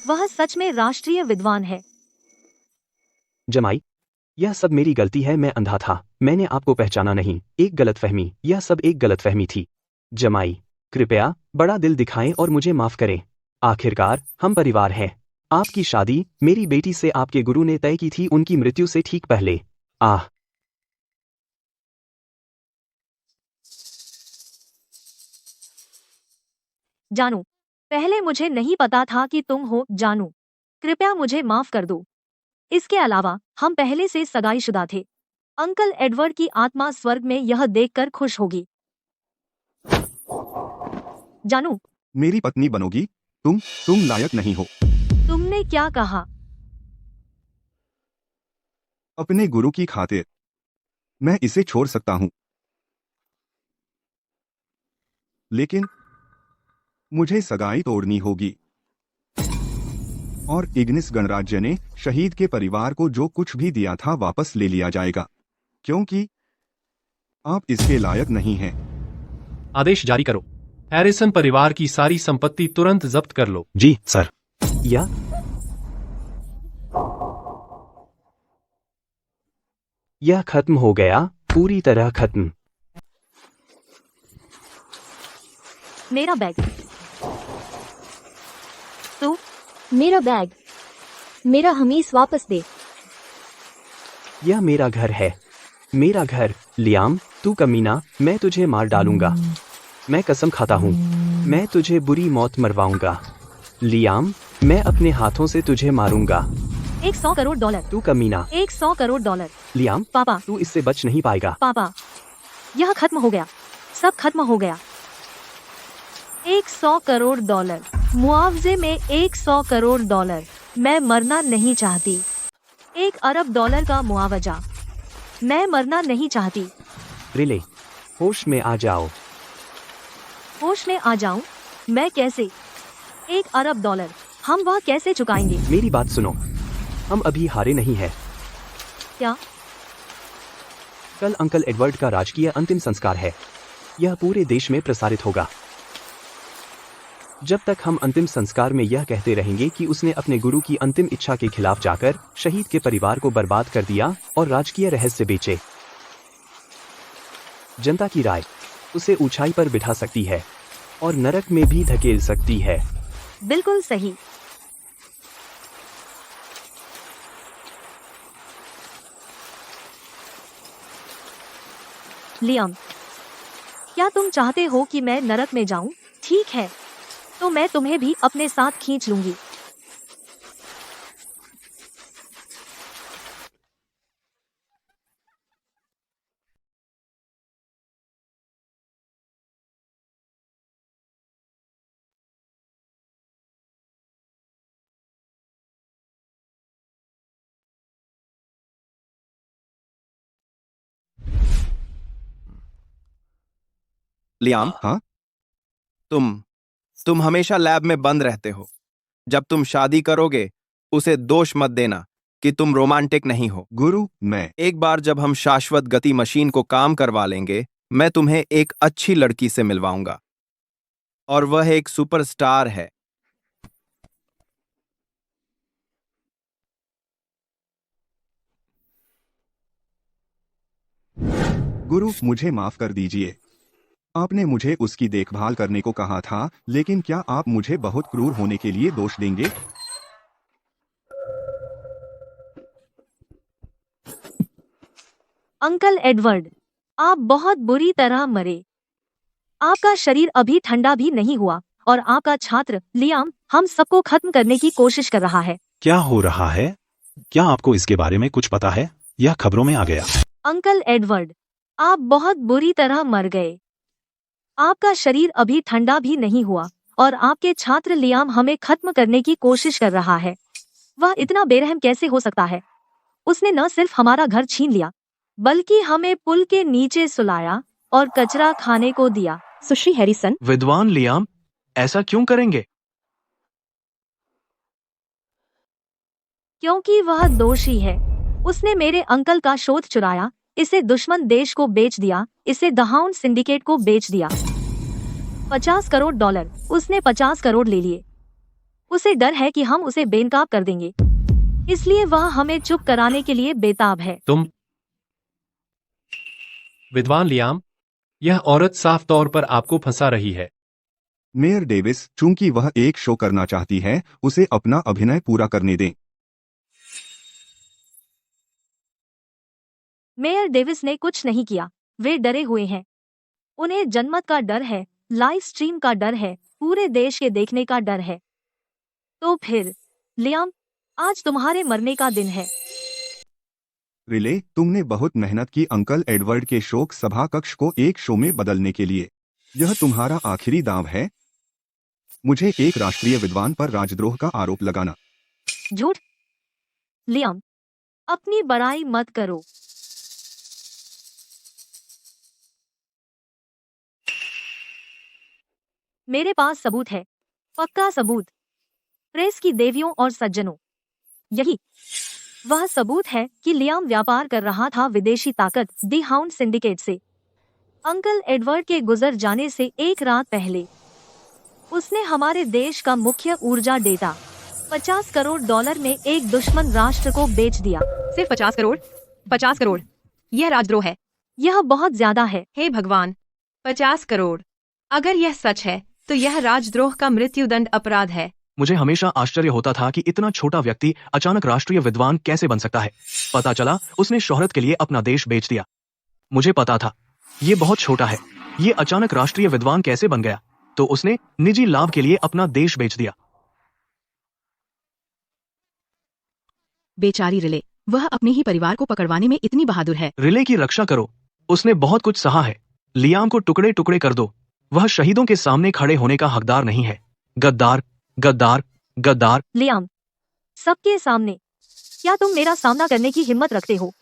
वह सच में राष्ट्रीय विद्वान है। जमाई, यह सब मेरी गलती है। मैं अंधा था। मैंने आपको पहचाना नहीं। एक गलतफहमी। यह सब एक गलतफहमी थी। जमाई, कृपया बड़ा दिल दिखाएं और मुझे माफ करें। आखिरकार हम परिवार हैं। आपकी शादी मेरी बेटी से आपके गुरु ने तय की थी, उनकी मृत्यु से ठीक पहले। जानू, पहले मुझे नहीं पता था कि तुम हो। जानू, कृपया मुझे माफ कर दो। इसके अलावा हम पहले से सगाईशुदा थे। अंकल एडवर्ड की आत्मा स्वर्ग में यह देखकर खुश होगी। जानू, मेरी पत्नी बनोगी? तुम लायक नहीं हो। तुमने क्या कहा? अपने गुरु की खातिर मैं इसे छोड़ सकता हूं, लेकिन मुझे सगाई तोड़नी होगी। और इग्निस गणराज्य ने शहीद के परिवार को जो कुछ भी दिया था वापस ले लिया जाएगा, क्योंकि आप इसके लायक नहीं हैं। आदेश जारी करो। हैरिसन परिवार की सारी संपत्ति तुरंत जब्त कर लो। जी सर। यह खत्म हो गया, पूरी तरह खत्म। मेरा बैग। तो मेरा बैग, मेरा हमीस वापस दे। यह मेरा घर है। मेरा घर। लियाम, तू कमीना, मैं तुझे मार डालूंगा। मैं कसम खाता हूँ, मैं तुझे बुरी मौत मरवाऊंगा। लियाम, मैं अपने हाथों से तुझे मारूंगा। 100 करोड़ डॉलर। तू कमीना। 100 करोड़ डॉलर। लियाम, पापा, तू इससे बच नहीं पाएगा। पापा, यह खत्म हो गया। सब खत्म हो गया। 100 करोड़ डॉलर मुआवजे में। 100 करोड़ डॉलर। मैं मरना नहीं चाहती। 1 अरब डॉलर का मुआवजा। मैं मरना नहीं चाहती। रिले, होश में आ जाओ। होश में आ जाऊं? मैं कैसे? 1 अरब डॉलर हम वह कैसे चुकाएंगे? मेरी बात सुनो, हम अभी हारे नहीं हैं। क्या? कल अंकल एडवर्ड का राजकीय अंतिम संस्कार है। यह पूरे देश में प्रसारित होगा। जब तक हम अंतिम संस्कार में यह कहते रहेंगे कि उसने अपने गुरु की अंतिम इच्छा के खिलाफ जाकर शहीद के परिवार को बर्बाद कर दिया और राजकीय रहस्य बेचे। जनता की राय उसे ऊंचाई पर बिठा सकती है और नरक में भी धकेल सकती है। बिल्कुल सही। लियाम, क्या तुम चाहते हो कि मैं नरक में जाऊं? ठीक है, तो मैं तुम्हें भी अपने साथ खींच लूंगी। लियाम, हाँ? तुम हमेशा लैब में बंद रहते हो। जब तुम शादी करोगे उसे दोष मत देना कि तुम रोमांटिक नहीं हो। गुरु, मैं एक बार जब हम शाश्वत गति मशीन को काम करवा लेंगे, मैं तुम्हें एक अच्छी लड़की से मिलवाऊंगा, और वह एक सुपरस्टार है। गुरु, मुझे माफ कर दीजिए। आपने मुझे उसकी देखभाल करने को कहा था, लेकिन क्या आप मुझे बहुत क्रूर होने के लिए दोष देंगे? अंकल एडवर्ड, आप बहुत बुरी तरह मरे। आपका शरीर अभी ठंडा भी नहीं हुआ और आपका छात्र लियाम हम सबको खत्म करने की कोशिश कर रहा है। क्या हो रहा है? क्या आपको इसके बारे में कुछ पता है? यह खबरों में आ गया। अंकल एडवर्ड, आप बहुत बुरी तरह मर गए। आपका शरीर अभी ठंडा भी नहीं हुआ और आपके छात्र लियाम हमें खत्म करने की कोशिश कर रहा है। वह इतना बेरहम कैसे हो सकता है? उसने न सिर्फ हमारा घर छीन लिया बल्कि हमें पुल के नीचे सुलाया और कचरा खाने को दिया। सुश्री हैरिसन, विद्वान लियाम ऐसा क्यों करेंगे? क्योंकि वह दोषी है। उसने मेरे अंकल का शोध चुराया, इसे दुश्मन देश को बेच दिया, इसे द हाउंड सिंडिकेट को बेच दिया। $50 करोड़, उसने 50 करोड़ ले लिए। उसे डर है कि हम उसे बेनकाब कर देंगे, इसलिए वह हमें चुप कराने के लिए बेताब है। तुम विद्वान लियाम, यह औरत साफ तौर पर आपको फंसा रही है। मेयर डेविस, चूंकि वह एक शो करना चाहती है, उसे अपना अभिनय पूरा करने दें। मेयर डेविस ने कुछ नहीं किया, वे डरे हुए हैं। उन्हें जनमत का डर है, लाइव स्ट्रीम का डर है, पूरे देश के देखने का डर है। तो फिर लियाम, आज तुम्हारे मरने का दिन है। रिले, तुमने बहुत मेहनत की अंकल एडवर्ड के शोक सभा कक्ष को एक शो में बदलने के लिए। यह तुम्हारा आखिरी दांव है? मुझे एक राष्ट्रीय विद्वान पर राजद्रोह का आरोप लगाना। झूठ। लियाम, अपनी बड़ाई मत करो। मेरे पास सबूत है, पक्का सबूत। प्रेस की देवियों और सज्जनों, यही वह सबूत है कि लियाम व्यापार कर रहा था विदेशी ताकत द हाउंड सिंडिकेट से। अंकल एडवर्ड के गुजर जाने से एक रात पहले उसने हमारे देश का मुख्य ऊर्जा डेटा $50 करोड़ में एक दुश्मन राष्ट्र को बेच दिया। सिर्फ 50 करोड़? 50 करोड़? यह राजद्रोह है। यह बहुत ज्यादा है। हे भगवान, 50 करोड़! अगर यह सच है तो यह राजद्रोह का मृत्युदंड अपराध है। मुझे हमेशा आश्चर्य होता था कि इतना छोटा व्यक्ति अचानक राष्ट्रीय विद्वान कैसे बन सकता है। पता चला उसने शोहरत के लिए अपना देश बेच दिया। मुझे पता था ये बहुत छोटा है। ये अचानक राष्ट्रीय विद्वान कैसे बन गया? तो उसने निजी लाभ के लिए अपना देश बेच दिया। बेचारी रिले, वह अपने ही परिवार को पकड़वाने में इतनी बहादुर है। रिले की रक्षा करो, उसने बहुत कुछ सहा है। लियाम को टुकड़े टुकड़े कर दो, वह शहीदों के सामने खड़े होने का हकदार नहीं है। गद्दार, गद्दार, गद्दार। लियाम, सबके सामने क्या तुम मेरा सामना करने की हिम्मत रखते हो?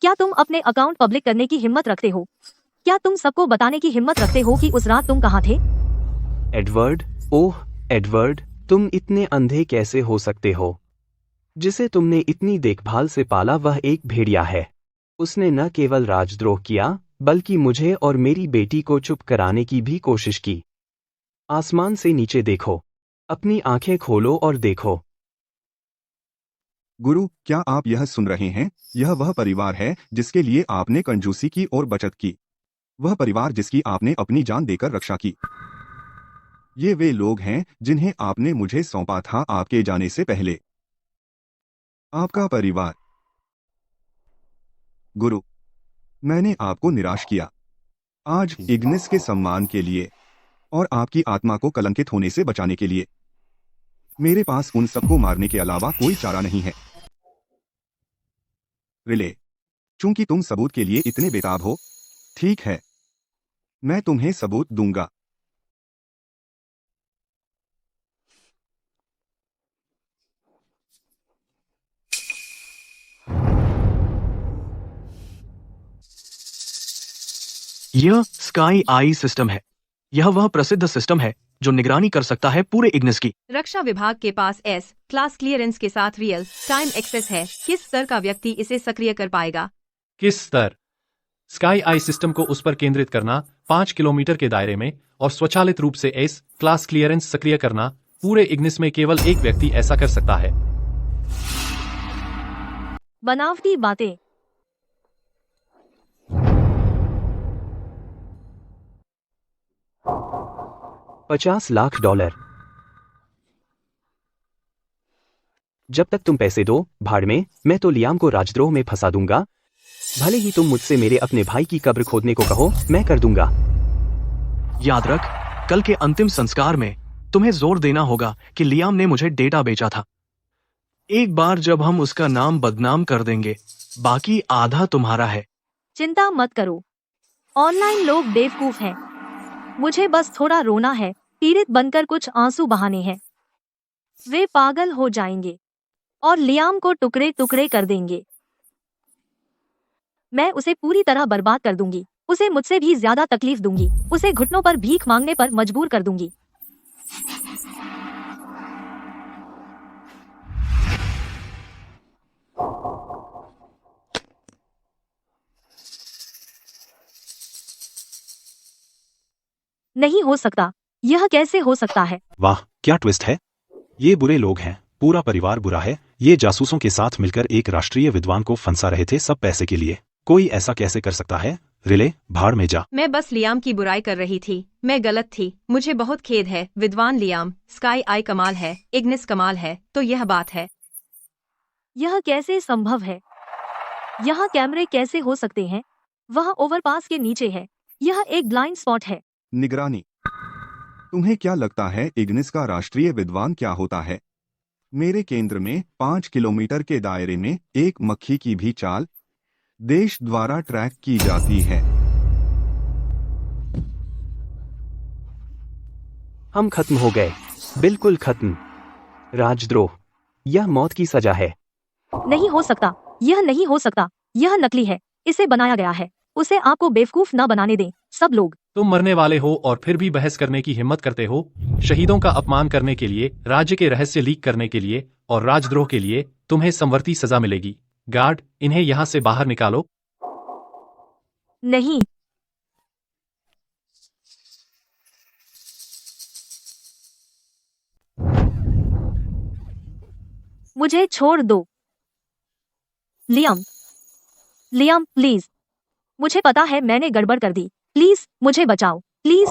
क्या तुम अपने अकाउंट पब्लिक करने की हिम्मत रखते हो? क्या तुम सबको बताने की हिम्मत रखते हो कि उस रात तुम कहाँ थे? एडवर्ड, ओह एडवर्ड, तुम इतने अंधे कैसे हो सकते हो? जिसे तुमने इतनी देखभाल से पाला वह एक भेड़िया है। उसने न केवल राजद्रोह किया बल्कि मुझे और मेरी बेटी को चुप कराने की भी कोशिश की। आसमान से नीचे देखो, अपनी आंखें खोलो और देखो। गुरु, क्या आप यह सुन रहे हैं? यह वह परिवार है जिसके लिए आपने कंजूसी की और बचत की। वह परिवार जिसकी आपने अपनी जान देकर रक्षा की। ये वे लोग हैं जिन्हें आपने मुझे सौंपा था आपके जाने से पहले। आपका परिवार। गुरु, मैंने आपको निराश किया। आज इग्निस के सम्मान के लिए और आपकी आत्मा को कलंकित होने से बचाने के लिए मेरे पास उन सबको मारने के अलावा कोई चारा नहीं है। रिले, चूंकि तुम सबूत के लिए इतने बेताब हो, ठीक है, मैं तुम्हें सबूत दूंगा। यह स्काई आई सिस्टम है। यह वह प्रसिद्ध सिस्टम है जो निगरानी कर सकता है पूरे इग्निस की। रक्षा विभाग के पास एस क्लास क्लियरेंस के साथ रियल टाइम एक्सेस है। किस स्तर का व्यक्ति इसे सक्रिय कर पाएगा? किस स्तर? स्काई आई सिस्टम को उस पर केंद्रित करना 5 किलोमीटर के दायरे में और स्वचालित रूप से एस क्लास क्लियरेंस सक्रिय करना। पूरे इग्निस में केवल एक व्यक्ति ऐसा कर सकता है। बनावटी बातें। $50 लाख। जब तक तुम पैसे दो, भाड़ में, मैं तो लियाम को राजद्रोह में फंसा दूंगा। भले ही तुम मुझसे मेरे अपने भाई की कब्र खोदने को कहो, मैं कर दूंगा। याद रख, कल के अंतिम संस्कार में तुम्हें जोर देना होगा कि लियाम ने मुझे डेटा बेचा था। एक बार जब हम उसका नाम बदनाम कर देंगे, बाकी आधा तुम्हारा है। चिंता मत करो, ऑनलाइन लोग बेवकूफ हैं। मुझे बस थोड़ा रोना है, पीड़ित बनकर कुछ आंसू बहाने हैं। वे पागल हो जाएंगे और लियाम को टुकड़े टुकड़े कर देंगे। मैं उसे पूरी तरह बर्बाद कर दूंगी, उसे मुझसे भी ज्यादा तकलीफ दूंगी, उसे घुटनों पर भीख मांगने पर मजबूर कर दूंगी। नहीं हो सकता, यह कैसे हो सकता है? वाह, क्या ट्विस्ट है। ये बुरे लोग हैं, पूरा परिवार बुरा है। ये जासूसों के साथ मिलकर एक राष्ट्रीय विद्वान को फंसा रहे थे, सब पैसे के लिए। कोई ऐसा कैसे कर सकता है? रिले, भाड़ में जा। मैं बस लियाम की बुराई कर रही थी, मैं गलत थी, मुझे बहुत खेद है। विद्वान लियाम, स्काई आई कमाल है, इग्निस कमाल है, तो यह बात है। यह कैसे संभव है? यहाँ कैमरे कैसे हो सकते हैं? वह ओवरपास के नीचे है, यह एक ब्लाइंड स्पॉट है। निगरानी। तुम्हें क्या लगता है इग्निस का राष्ट्रीय विद्वान क्या होता है? मेरे केंद्र में 5 किलोमीटर के दायरे में एक मक्खी की भी चाल देश द्वारा ट्रैक की जाती है। हम खत्म हो गए, बिल्कुल खत्म। राजद्रोह, यह मौत की सजा है। नहीं हो सकता, यह नहीं हो सकता, यह नकली है, इसे बनाया गया है। उसे आपको बेवकूफ न बनाने दें, सब लोग। तुम मरने वाले हो और फिर भी बहस करने की हिम्मत करते हो। शहीदों का अपमान करने के लिए, राज्य के रहस्य लीक करने के लिए और राजद्रोह के लिए तुम्हें समवर्ती सजा मिलेगी। गार्ड, इन्हें यहाँ से बाहर निकालो। नहीं, मुझे छोड़ दो। लियाम, लियाम प्लीज, मुझे पता है मैंने गड़बड़ कर दी, प्लीज मुझे बचाओ, प्लीज।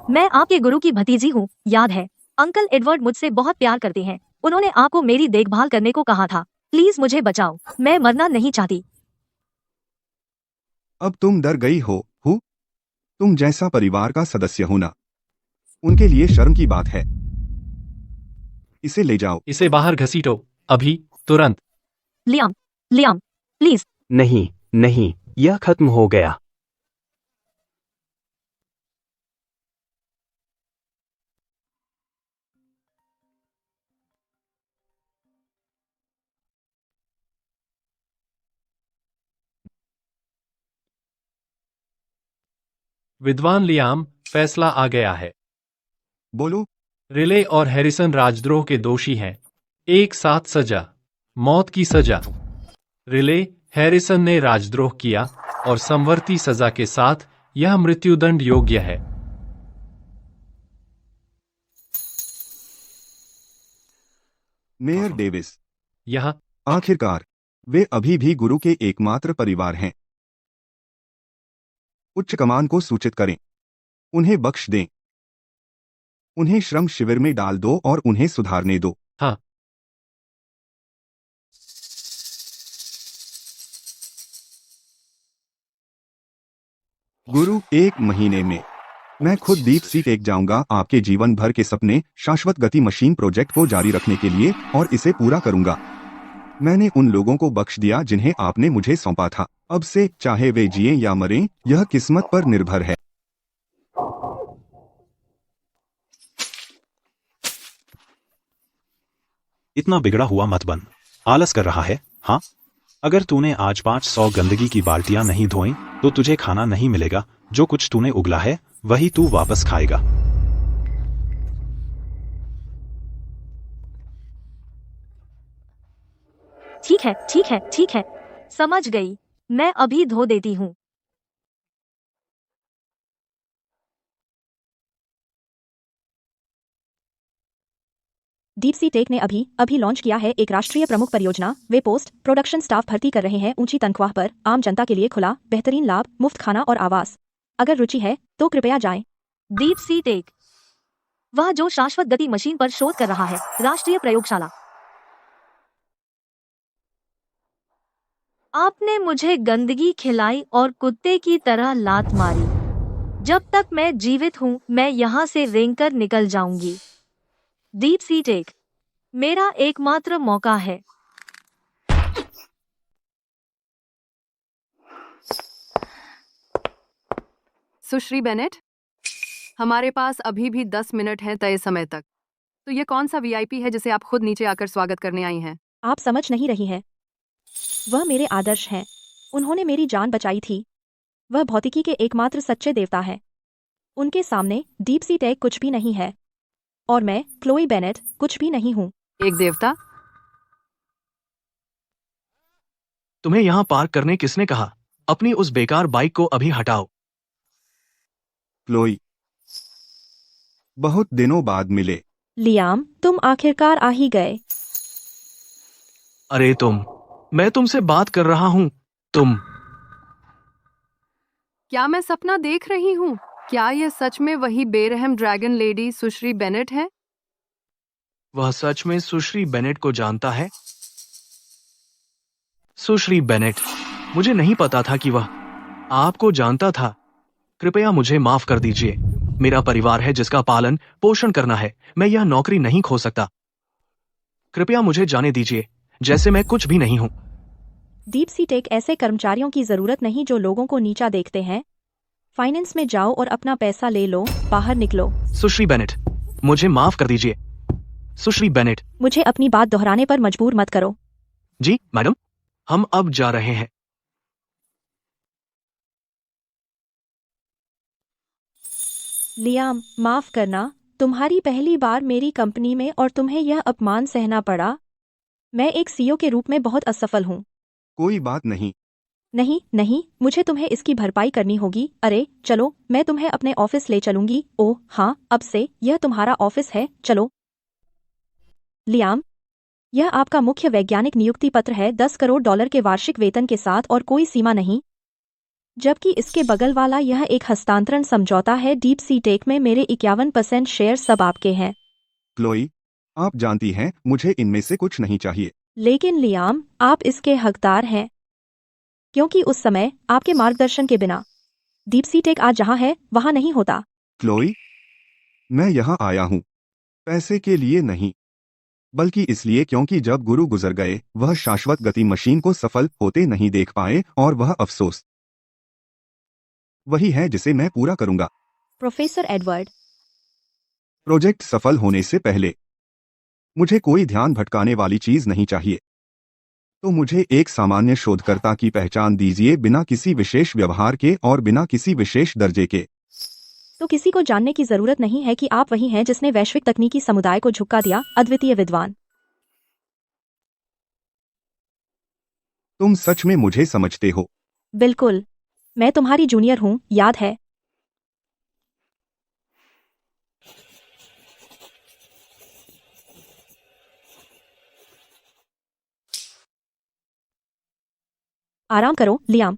मैं आपके गुरु की भतीजी हूँ, याद है? अंकल एडवर्ड मुझसे बहुत प्यार करते हैं, उन्होंने आपको मेरी देखभाल करने को कहा था। प्लीज मुझे बचाओ, मैं मरना नहीं चाहती। अब तुम डर गई हो? तुम जैसा परिवार का सदस्य होना उनके लिए शर्म की बात है। इसे ले जाओ। इसे बाहर घसीटो, अभी, तुरंत। Liam, Liam please. नहीं, नहीं, यह खत्म हो गया। विद्वान लियाम, फैसला आ गया है। बोलो। रिले और हैरिसन राजद्रोह के दोषी हैं। एक साथ सजा, मौत की सजा। रिले, हैरिसन ने राजद्रोह किया और समवर्ती सजा के साथ यह मृत्युदंड योग्य है। मेयर डेविस, यह आखिरकार वे अभी भी गुरु के एकमात्र परिवार हैं। उच्च कमान को सूचित करें, उन्हें बख्श दें, उन्हें श्रम शिविर में डाल दो और उन्हें सुधारने दो। हाँ। गुरु, 1 महीने में मैं खुद डीप सी टेक जाऊंगा आपके जीवन भर के सपने शाश्वत गति मशीन प्रोजेक्ट को जारी रखने के लिए और इसे पूरा करूंगा। मैंने उन लोगों को बख्श दिया जिन्हें आपने मुझे सौंपा था। अब से चाहे वे जिएं या मरें, यह किस्मत पर निर्भर है। इतना बिगड़ा हुआ मत बन। आलस कर रहा है? हाँ, अगर तूने आज 500 गंदगी की बाल्टियां नहीं धोई तो तुझे खाना नहीं मिलेगा। जो कुछ तूने उगला है वही तू वापस खाएगा। ठीक है, ठीक है, ठीक है, समझ गई। मैं अभी धो देती हूँ। डीप सी टेक ने अभी लॉन्च किया है एक राष्ट्रीय प्रमुख परियोजना। वे पोस्ट प्रोडक्शन स्टाफ भर्ती कर रहे हैं, ऊंची तनख्वाह पर, आम जनता के लिए खुला, बेहतरीन लाभ, मुफ्त खाना और आवास। अगर रुचि है तो कृपया जाएं। डीप सी टेक, वह जो शाश्वत गति मशीन पर शोध कर रहा है, राष्ट्रीय प्रयोगशाला। आपने मुझे गंदगी खिलाई और कुत्ते की तरह लात मारी। जब तक मैं जीवित हूँ मैं यहाँ से रेंगकर निकल जाऊंगी। डीप सी टेक मेरा एकमात्र मौका है। सुश्री बेनेट, हमारे पास अभी भी 10 मिनट हैं तय समय तक। तो ये कौन सा वीआईपी है जिसे आप खुद नीचे आकर स्वागत करने आई हैं? आप समझ नहीं रही हैं। वह मेरे आदर्श हैं। उन्होंने मेरी जान बचाई थी। वह भौतिकी के एकमात्र सच्चे देवता है। उनके सामने डीप सी टेक कुछ भी नहीं है। और मैं क्लोई बेनेट कुछ भी नहीं हूँ। एक देवता? तुम्हें यहाँ पार्क करने किसने कहा? अपनी उस बेकार बाइक को अभी हटाओ। क्लोई, बहुत दिनों बाद मिले। लियाम, तुम आखिरकार आ ही गए। अरे मैं तुमसे बात कर रहा हूँ। तुम क्या मैं सपना देख रही हूँ? क्या यह सच में वही बेरहम ड्रैगन लेडी सुश्री बेनेट है? वह सच में सुश्री बेनेट को जानता है? सुश्री बेनेट, मुझे नहीं पता था कि वह आपको जानता था। कृपया मुझे माफ कर दीजिए। मेरा परिवार है जिसका पालन पोषण करना है। मैं यह नौकरी नहीं खो सकता। कृपया मुझे जाने दीजिए, जैसे मैं कुछ भी नहीं हूं। डीप सी टेक ऐसे कर्मचारियों की जरूरत नहीं जो लोगों को नीचा देखते हैं। फाइनेंस में जाओ और अपना पैसा ले लो, बाहर निकलो। सुश्री बेनेट, मुझे माफ कर दीजिए। सुश्री बेनेट, मुझे अपनी बात दोहराने पर मजबूर मत करो। जी मैडम, हम अब जा रहे हैं। लियाम, माफ करना, तुम्हारी पहली बार मेरी कंपनी में और तुम्हें यह अपमान सहना पड़ा। मैं एक सीईओ के रूप में बहुत असफल हूँ। कोई बात नहीं। नहीं नहीं, मुझे तुम्हें इसकी भरपाई करनी होगी। अरे चलो, मैं तुम्हें अपने ऑफिस ले चलूंगी। ओह हाँ, अब से यह तुम्हारा ऑफिस है, चलो। लियाम, यह आपका मुख्य वैज्ञानिक नियुक्ति पत्र है, $10 करोड़ के वार्षिक वेतन के साथ और कोई सीमा नहीं। जबकि इसके बगल वाला यह एक हस्तांतरण समझौता है। डीप सी टेक में मेरे 51% शेयर सब आपके हैं। क्लोई, आप जानती हैं मुझे इनमें से कुछ नहीं चाहिए। लेकिन लियाम, आप इसके हकदार हैं, क्योंकि उस समय आपके मार्गदर्शन के बिना डीप सी टेक आज जहां है वहां नहीं होता। क्लोई, मैं यहाँ आया हूँ पैसे के लिए नहीं, बल्कि इसलिए क्योंकि जब गुरु गुजर गए वह शाश्वत गति मशीन को सफल होते नहीं देख पाए, और वह अफसोस वही है जिसे मैं पूरा करूंगा। प्रोफेसर एडवर्ड, प्रोजेक्ट सफल होने से पहले मुझे कोई ध्यान भटकाने वाली चीज नहीं चाहिए। तो मुझे एक सामान्य शोधकर्ता की पहचान दीजिए, बिना किसी विशेष व्यवहार के और बिना किसी विशेष दर्जे के। तो किसी को जानने की जरूरत नहीं है कि आप वही हैं जिसने वैश्विक तकनीकी समुदाय को झुका दिया, अद्वितीय विद्वान। तुम सच में मुझे समझते हो? बिल्कुल, मैं तुम्हारी जूनियर हूं, याद है? आराम करो लियाम।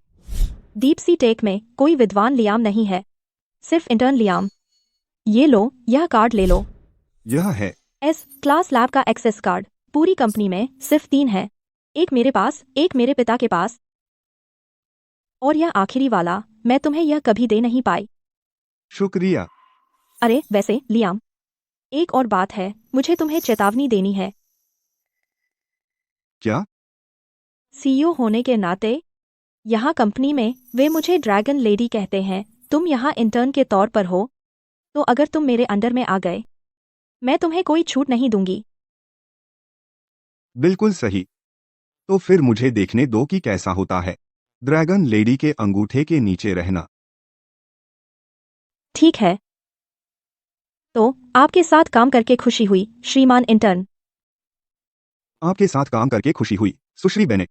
डीप सी टेक में कोई विद्वान लियाम नहीं है, सिर्फ इंटर्न लियाम। ये लो, यह कार्ड ले लो। यह है एस क्लास लैब का एक्सेस कार्ड। पूरी कंपनी में सिर्फ 3 है, एक मेरे पास, एक मेरे पिता के पास, और यह आखिरी वाला मैं तुम्हें यह कभी दे नहीं पाई। शुक्रिया। अरे वैसे लियाम, एक और बात है, मुझे तुम्हें चेतावनी देनी है। क्या? सीईओ होने के नाते यहाँ कंपनी में वे मुझे ड्रैगन लेडी कहते हैं। तुम यहाँ इंटर्न के तौर पर हो, तो अगर तुम मेरे अंडर में आ गए, मैं तुम्हें कोई छूट नहीं दूंगी। बिल्कुल सही। तो फिर मुझे देखने दो कि कैसा होता है ड्रैगन लेडी के अंगूठे के नीचे रहना। ठीक है, तो आपके साथ काम करके खुशी हुई श्रीमान इंटर्न। आपके साथ काम करके खुशी हुई सुश्री बेनेट।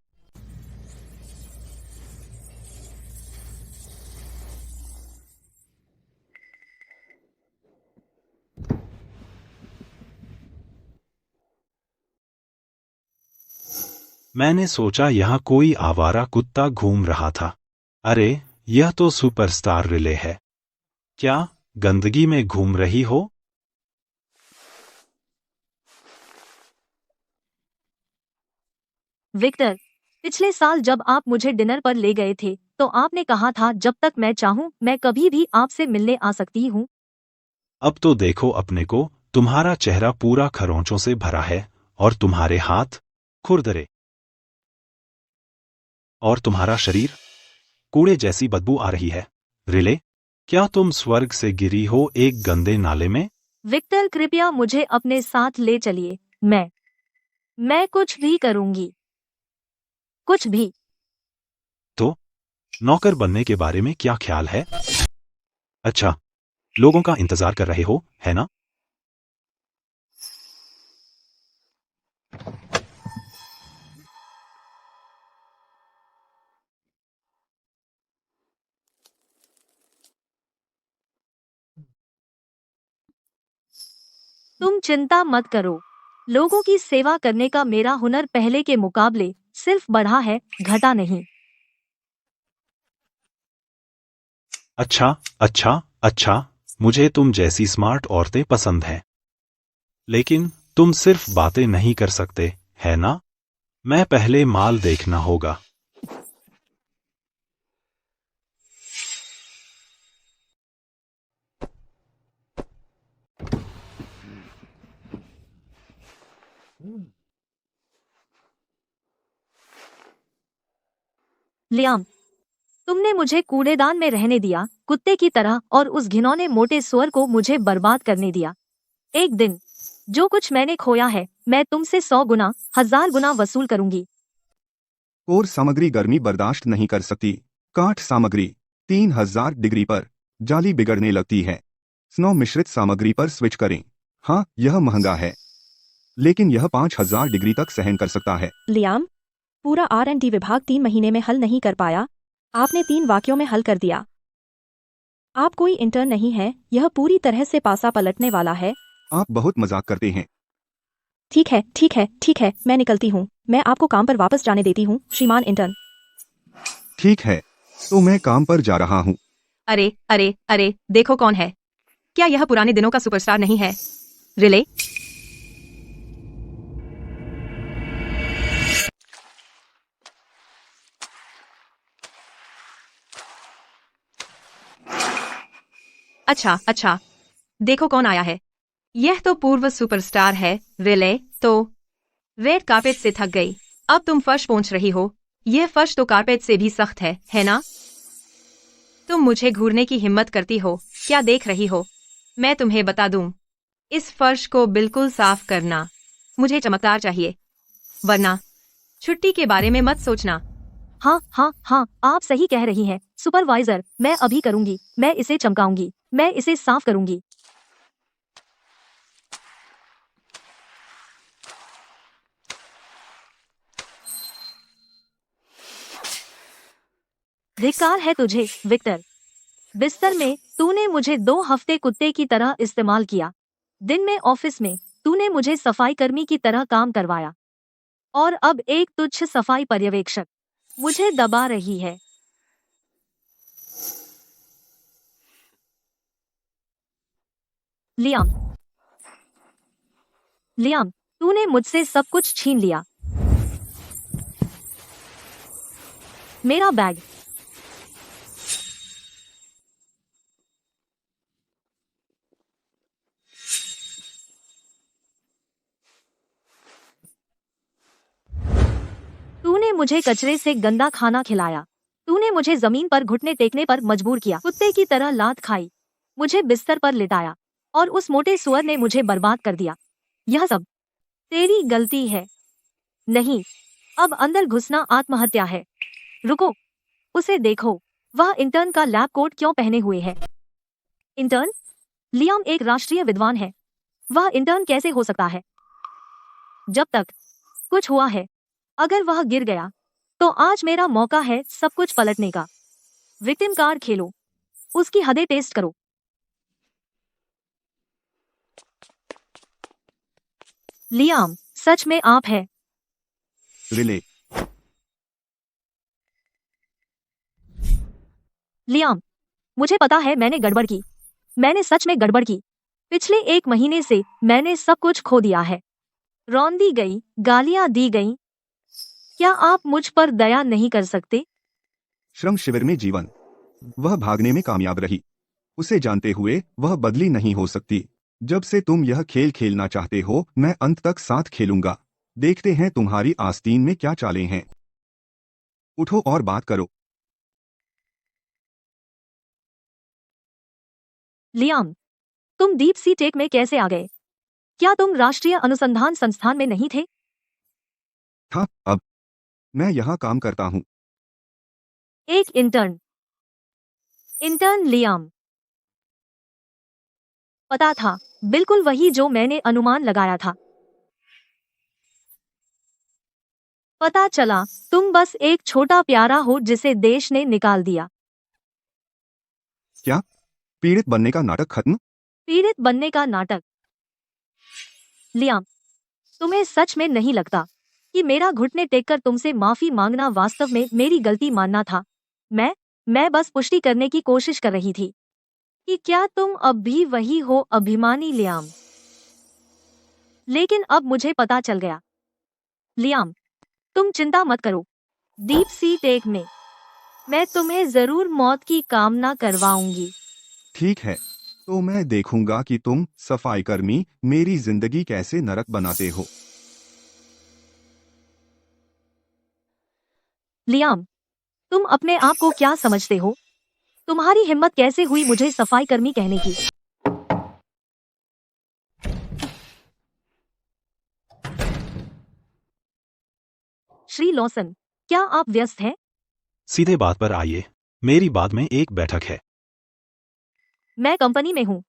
मैंने सोचा यहाँ कोई आवारा कुत्ता घूम रहा था। अरे, यह तो सुपरस्टार रिले है। क्या गंदगी में घूम रही हो? विक्टर, पिछले साल जब आप मुझे डिनर पर ले गए थे तो आपने कहा था जब तक मैं चाहूं मैं कभी भी आपसे मिलने आ सकती हूं। अब तो देखो अपने को, तुम्हारा चेहरा पूरा खरोंचों से भरा है और तुम्हारे हाथ खुरदरे और तुम्हारा शरीर कूड़े जैसी बदबू आ रही है। रिले, क्या तुम स्वर्ग से गिरी हो एक गंदे नाले में? विक्टर कृपया मुझे अपने साथ ले चलिए। मैं कुछ भी करूंगी, कुछ भी। तो नौकर बनने के बारे में क्या ख्याल है? अच्छा, लोगों का इंतजार कर रहे हो, है ना? तुम चिंता मत करो, लोगों की सेवा करने का मेरा हुनर पहले के मुकाबले सिर्फ बढ़ा है, घटा नहीं। अच्छा अच्छा अच्छा, मुझे तुम जैसी स्मार्ट औरतें पसंद हैं। लेकिन तुम सिर्फ बातें नहीं कर सकते, है ना? मैं पहले माल देखना होगा। लियाम, तुमने मुझे कूड़ेदान में रहने दिया कुत्ते की तरह और उस घिनौने मोटे सुअर को मुझे बर्बाद करने दिया। एक दिन जो कुछ मैंने खोया है मैं तुमसे 100 गुना 1000 गुना वसूल करूंगी। कोर सामग्री गर्मी बर्दाश्त नहीं कर सकती। काठ सामग्री 3000 डिग्री पर जाली बिगड़ने लगती है। स्नो मिश्रित सामग्री पर स्विच करें। हाँ, यह महंगा है, लेकिन यह 5000 डिग्री तक सहन कर सकता है। लियाम, पूरा R&D विभाग 3 महीने में हल नहीं कर पाया, आपने 3 वाक्यों में हल कर दिया। आप कोई इंटर्न नहीं है, यह पूरी तरह से पासा पलटने वाला है। आप बहुत मजाक करते हैं। ठीक है ठीक है ठीक है, मैं निकलती हूँ। मैं आपको काम पर वापस जाने देती हूँ, श्रीमान इंटर्न। ठीक है, तो मैं काम पर जा रहा हूँ। अरे अरे अरे, देखो कौन है। क्या यह पुराने दिनों का सुपरस्टार नहीं है? रिले, अच्छा अच्छा, देखो कौन आया है। यह तो पूर्व सुपरस्टार है। रिले, तो रेड कारपेट से थक गई, अब तुम फर्श पोंछ रही हो। यह फर्श तो कारपेट से भी सख्त है ना? तुम मुझे घूरने की हिम्मत करती हो? क्या देख रही हो? मैं तुम्हें बता दूं, इस फर्श को बिल्कुल साफ करना। मुझे चमकदार चाहिए, वरना छुट्टी के बारे में मत सोचना। हाँ हाँ हाँ, आप सही कह रही हैं सुपरवाइजर, मैं अभी करूंगी। मैं इसे चमकाऊंगी, मैं इसे साफ करूंगी। धिक्कार है तुझे विक्टर। बिस्तर में तूने मुझे 2 हफ्ते कुत्ते की तरह इस्तेमाल किया। दिन में ऑफिस में तूने मुझे सफाई कर्मी की तरह काम करवाया, और अब एक तुच्छ सफाई पर्यवेक्षक मुझे दबा रही है। लियाम, लियाम, तूने मुझसे सब कुछ छीन लिया। मेरा बैग। तूने मुझे कचरे से गंदा खाना खिलाया। तूने मुझे जमीन पर घुटने टेकने पर मजबूर किया, कुत्ते की तरह लात खाई, मुझे बिस्तर पर लिटाया, और उस मोटे सुअर ने मुझे बर्बाद कर दिया। यह सब तेरी गलती है। नहीं, अब अंदर घुसना आत्महत्या है। रुको, उसे देखो, वह इंटर्न का लैब कोट क्यों पहने हुए है? इंटर्न? लियाम एक राष्ट्रीय विद्वान है, वह इंटर्न कैसे हो सकता है? जब तक कुछ हुआ है, अगर वह गिर गया तो आज मेरा मौका है सब कुछ पलटने का। विक्टिम कार्ड खेलो, उसकी हदें टेस्ट करो। लियाम, सच में आप है? रिले, लियाम, मुझे पता है मैंने गड़बड़ की। मैंने सच में गड़बड़ की। पिछले 1 महीने से मैंने सब कुछ खो दिया है। रौंदी गई, गालियां दी गई, क्या आप मुझ पर दया नहीं कर सकते? श्रम शिविर में जीवन। वह भागने में कामयाब रही। उसे जानते हुए वह बदली नहीं हो सकती। जब से तुम यह खेल खेलना चाहते हो, मैं अंत तक साथ खेलूंगा। देखते हैं तुम्हारी आस्तीन में क्या चालें हैं। उठो और बात करो। लियाम, तुम डीप सी टेक में कैसे आ गए? क्या तुम राष्ट्रीय अनुसंधान संस्थान में नहीं थे? था, अब मैं यहाँ काम करता हूँ। एक इंटर्न लियाम। पता था, बिल्कुल वही जो मैंने अनुमान लगाया था। पता चला तुम बस एक छोटा प्यारा हो जिसे देश ने निकाल दिया। क्या पीड़ित बनने का नाटक खत्म? पीड़ित बनने का नाटक? लियाम, तुम्हें सच में नहीं लगता कि मेरा घुटने टेककर तुमसे माफी मांगना वास्तव में मेरी गलती मानना था? मैं बस पुष्टि करने की कोशिश कर रही थी कि क्या तुम अब भी वही हो अभिमानी लियाम। लेकिन अब मुझे पता चल गया। लियाम, तुम चिंता मत करो। डीप सी टेक में मैं तुम्हें जरूर मौत की कामना करवाऊंगी। ठीक है, तो मैं देखूंगा कि तुम सफाई कर्मी मेरी जिंदगी कैसे नरक बनाते हो। लियाम, तुम अपने आप को क्या समझते हो? तुम्हारी हिम्मत कैसे हुई मुझे सफाई कर्मी कहने की? श्री लॉसन, क्या आप व्यस्त हैं? सीधे बात पर आइए। मेरी बाद में एक बैठक है। मैं कंपनी में हूँ।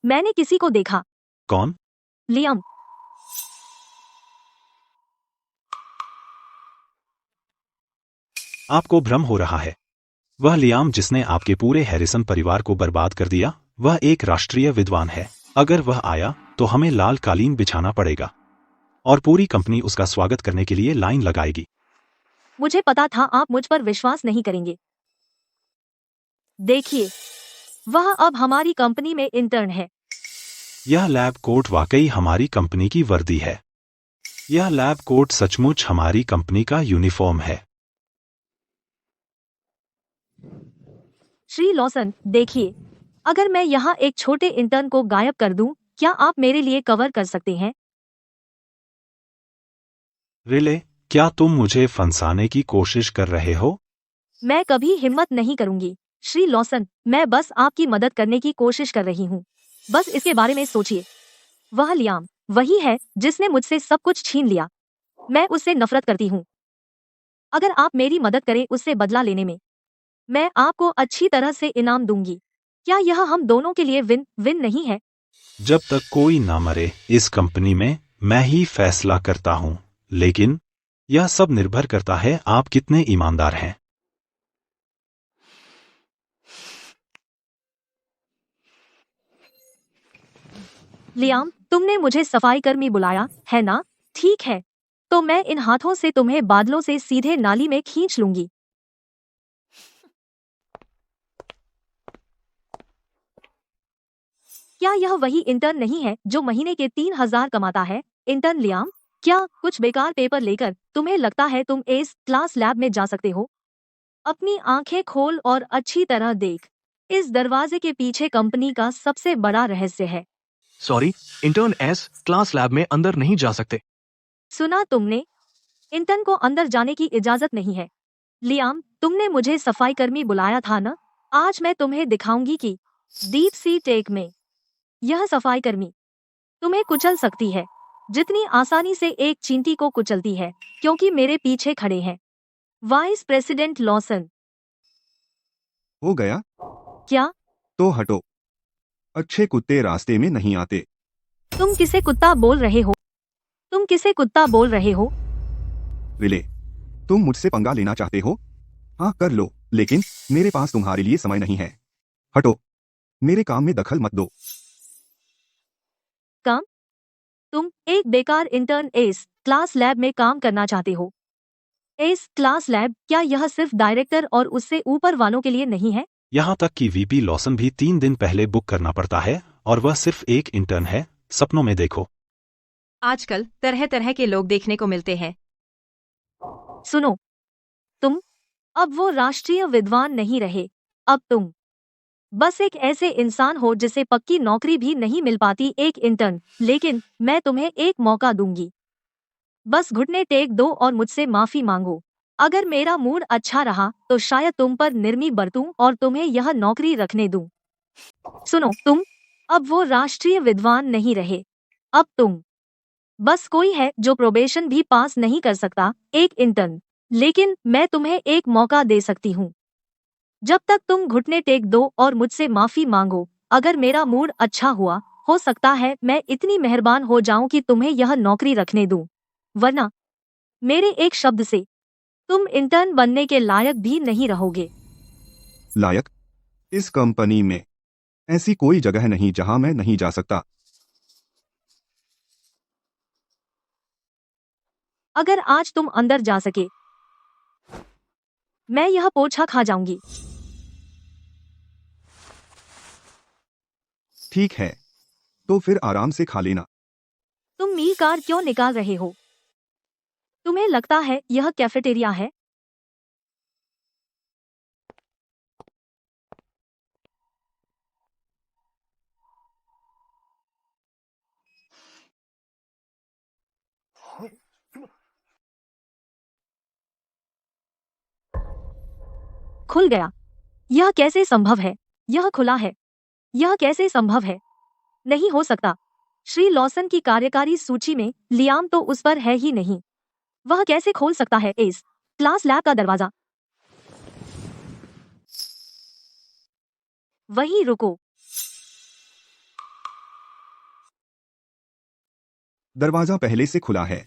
मैंने किसी को देखा। कौन? लियाम। आपको भ्रम हो रहा है। वह लियाम जिसने आपके पूरे हैरिसन परिवार को बर्बाद कर दिया, वह एक राष्ट्रीय विद्वान है। अगर वह आया तो हमें लाल कालीन बिछाना पड़ेगा और पूरी कंपनी उसका स्वागत करने के लिए लाइन लगाएगी। मुझे पता था आप मुझ पर विश्वास नहीं करेंगे। देखिए, वह अब हमारी कंपनी में इंटर्न है। यह लैब कोट वाकई हमारी कंपनी की वर्दी है। यह लैब कोट सचमुच हमारी कंपनी का यूनिफॉर्म है। श्री लॉसन, देखिए, अगर मैं यहाँ एक छोटे इंटर्न को गायब कर दूं, क्या आप मेरे लिए कवर कर सकते हैं? रिले, क्या तुम मुझे फंसाने की कोशिश कर रहे हो? मैं कभी हिम्मत नहीं करूंगी। श्री लॉसन, मैं बस आपकी मदद करने की कोशिश कर रही हूँ। बस इसके बारे में सोचिए। वह लियाम वही है जिसने मुझसे सब कुछ छीन लिया। मैं उससे नफरत करती हूँ। अगर आप मेरी मदद करें उससे बदला लेने में, मैं आपको अच्छी तरह से इनाम दूंगी। क्या यह हम दोनों के लिए विन विन नहीं है? जब तक कोई ना मरे इस कंपनी में मैं ही फैसला करता हूँ, लेकिन यह सब निर्भर करता है आप कितने ईमानदार हैं। लियाम, तुमने मुझे सफाई कर्मी बुलाया है ना? ठीक है, तो मैं इन हाथों से तुम्हें बादलों से सीधे नाली में खींच लूंगी। क्या यह वही इंटर्न नहीं है जो महीने के 3,000 कमाता है? इंटर्न लियाम, क्या कुछ बेकार पेपर लेकर तुम्हें लगता है तुम इस क्लास लैब में जा सकते हो? अपनी आंखें खोल और अच्छी तरह देख। इस दरवाजे के पीछे कंपनी का सबसे बड़ा रहस्य है। Sorry, intern S class lab में अंदर नहीं जा सकते। सुना तुमने? इंटर्न को अंदर जाने की इजाजत नहीं है। लियाम, तुमने मुझे सफाई कर्मी बुलाया था ना? आज मैं तुम्हें दिखाऊंगी कि डीप सी टेक में यह सफाई कर्मी तुम्हें कुचल सकती है, जितनी आसानी से एक चींटी को कुचलती है, क्योंकि मेरे पीछे खड़े हैं वाइस प्रेसिडेंट लॉसन। हो गया? क्या? तो हटो। अच्छे कुत्ते रास्ते में नहीं आते। तुम किसे कुत्ता बोल रहे हो? तुम किसे कुत्ता बोल रहे हो? रिले, तुम मुझसे पंगा लेना चाहते हो? हाँ, कर लो, लेकिन मेरे पास तुम्हारे लिए समय नहीं है। हटो, मेरे काम में दखल मत दो। काम? तुम एक बेकार इंटर्न एस क्लास लैब में काम करना चाहते हो? एस क्लास लैब, क्या यह सिर्फ डायरेक्टर और उससे ऊपर वालों के लिए नहीं है? यहाँ तक कि वीपी लॉसन भी 3 दिन पहले बुक करना पड़ता है, और वह सिर्फ एक इंटर्न है। सपनों में देखो। आजकल तरह तरह के लोग देखने को मिलते हैं। सुनो, तुम अब वो राष्ट्रीय विद्वान नहीं रहे। अब तुम बस एक ऐसे इंसान हो जिसे पक्की नौकरी भी नहीं मिल पाती, एक इंटर्न। लेकिन मैं तुम्हें एक मौका दूंगी। बस घुटने टेक दो और मुझसे माफी मांगो। अगर मेरा मूड अच्छा रहा तो शायद तुम पर निर्मी बरतूं और तुम्हें यह नौकरी रखने दूं। सुनो, तुम अब वो राष्ट्रीय विद्वान नहीं रहे। अब तुम बस कोई है जो प्रोबेशन भी पास नहीं कर सकता, एक इंटर्न। लेकिन मैं तुम्हें एक मौका दे सकती हूँ। जब तक तुम घुटने टेक दो और मुझसे माफी मांगो, अगर मेरा मूड अच्छा हुआ, हो सकता है मैं इतनी मेहरबान हो जाऊं कि तुम्हें यह नौकरी रखने दूं। वरना मेरे एक शब्द से तुम इंटर्न बनने के लायक भी नहीं रहोगे। लायक? इस कंपनी में ऐसी कोई जगह नहीं जहां मैं नहीं जा सकता। अगर आज तुम अंदर जा सके, मैं यह पोछा खा जाऊंगी। ठीक है, तो फिर आराम से खा लेना। तुम मील कार्ड क्यों निकाल रहे हो? तुम्हें लगता है यह कैफेटेरिया है? खुल गया। यह कैसे संभव है? यह खुला है। यह कैसे संभव है? नहीं हो सकता। श्री लॉसन की कार्यकारी सूची में लियाम तो उस पर है ही नहीं। वह कैसे खोल सकता है इस क्लास लैब का दरवाजा? वहीं रुको। दरवाजा पहले से खुला है।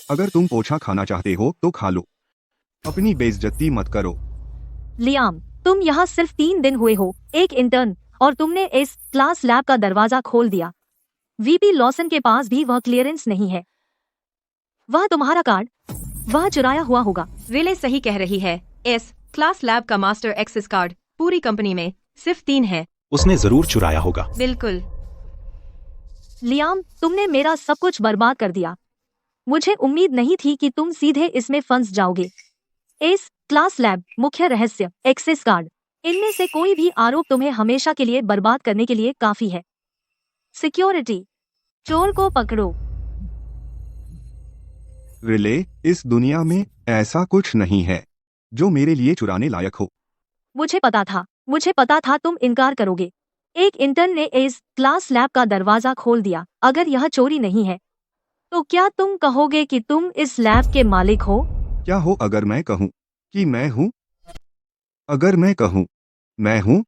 अगर तुम पोछा खाना चाहते हो तो खा लो। अपनी बेइज्जती मत करो। लियाम, तुम यहाँ सिर्फ 3 दिन हुए हो, एक इंटर्न, और तुमने इस क्लास लैब का दरवाजा खोल दिया। वीपी लॉसन के पास भी वह क्लियरेंस नहीं है। वह तुम्हारा कार्ड वह चुराया हुआ होगा। रिले सही कह रही है। इस क्लास लैब का मास्टर एक्सेस कार्ड पूरी कंपनी में सिर्फ 3 है। उसने जरूर चुराया होगा। बिल्कुल। लियाम, तुमने मेरा सब कुछ बर्बाद कर दिया। मुझे उम्मीद नहीं थी कि तुम सीधे इसमें फंस जाओगे। इस क्लास लैब, मुख्य रहस्य, एक्सेस कार्ड, इनमें से कोई भी आरोप तुम्हें हमेशा के लिए बर्बाद करने के लिए काफी है। सिक्योरिटी, चोर को पकड़ो। रिले, इस दुनिया में ऐसा कुछ नहीं है जो मेरे लिए चुराने लायक हो। मुझे पता था तुम इनकार करोगे। एक इंटर्न ने इस क्लास लैब का दरवाजा खोल दिया। अगर यह चोरी नहीं है, तो क्या तुम कहोगे कि तुम इस लैब के मालिक हो? क्या हो अगर मैं कहूं कि मैं हूं? अगर मैं कहूं मैं हूं?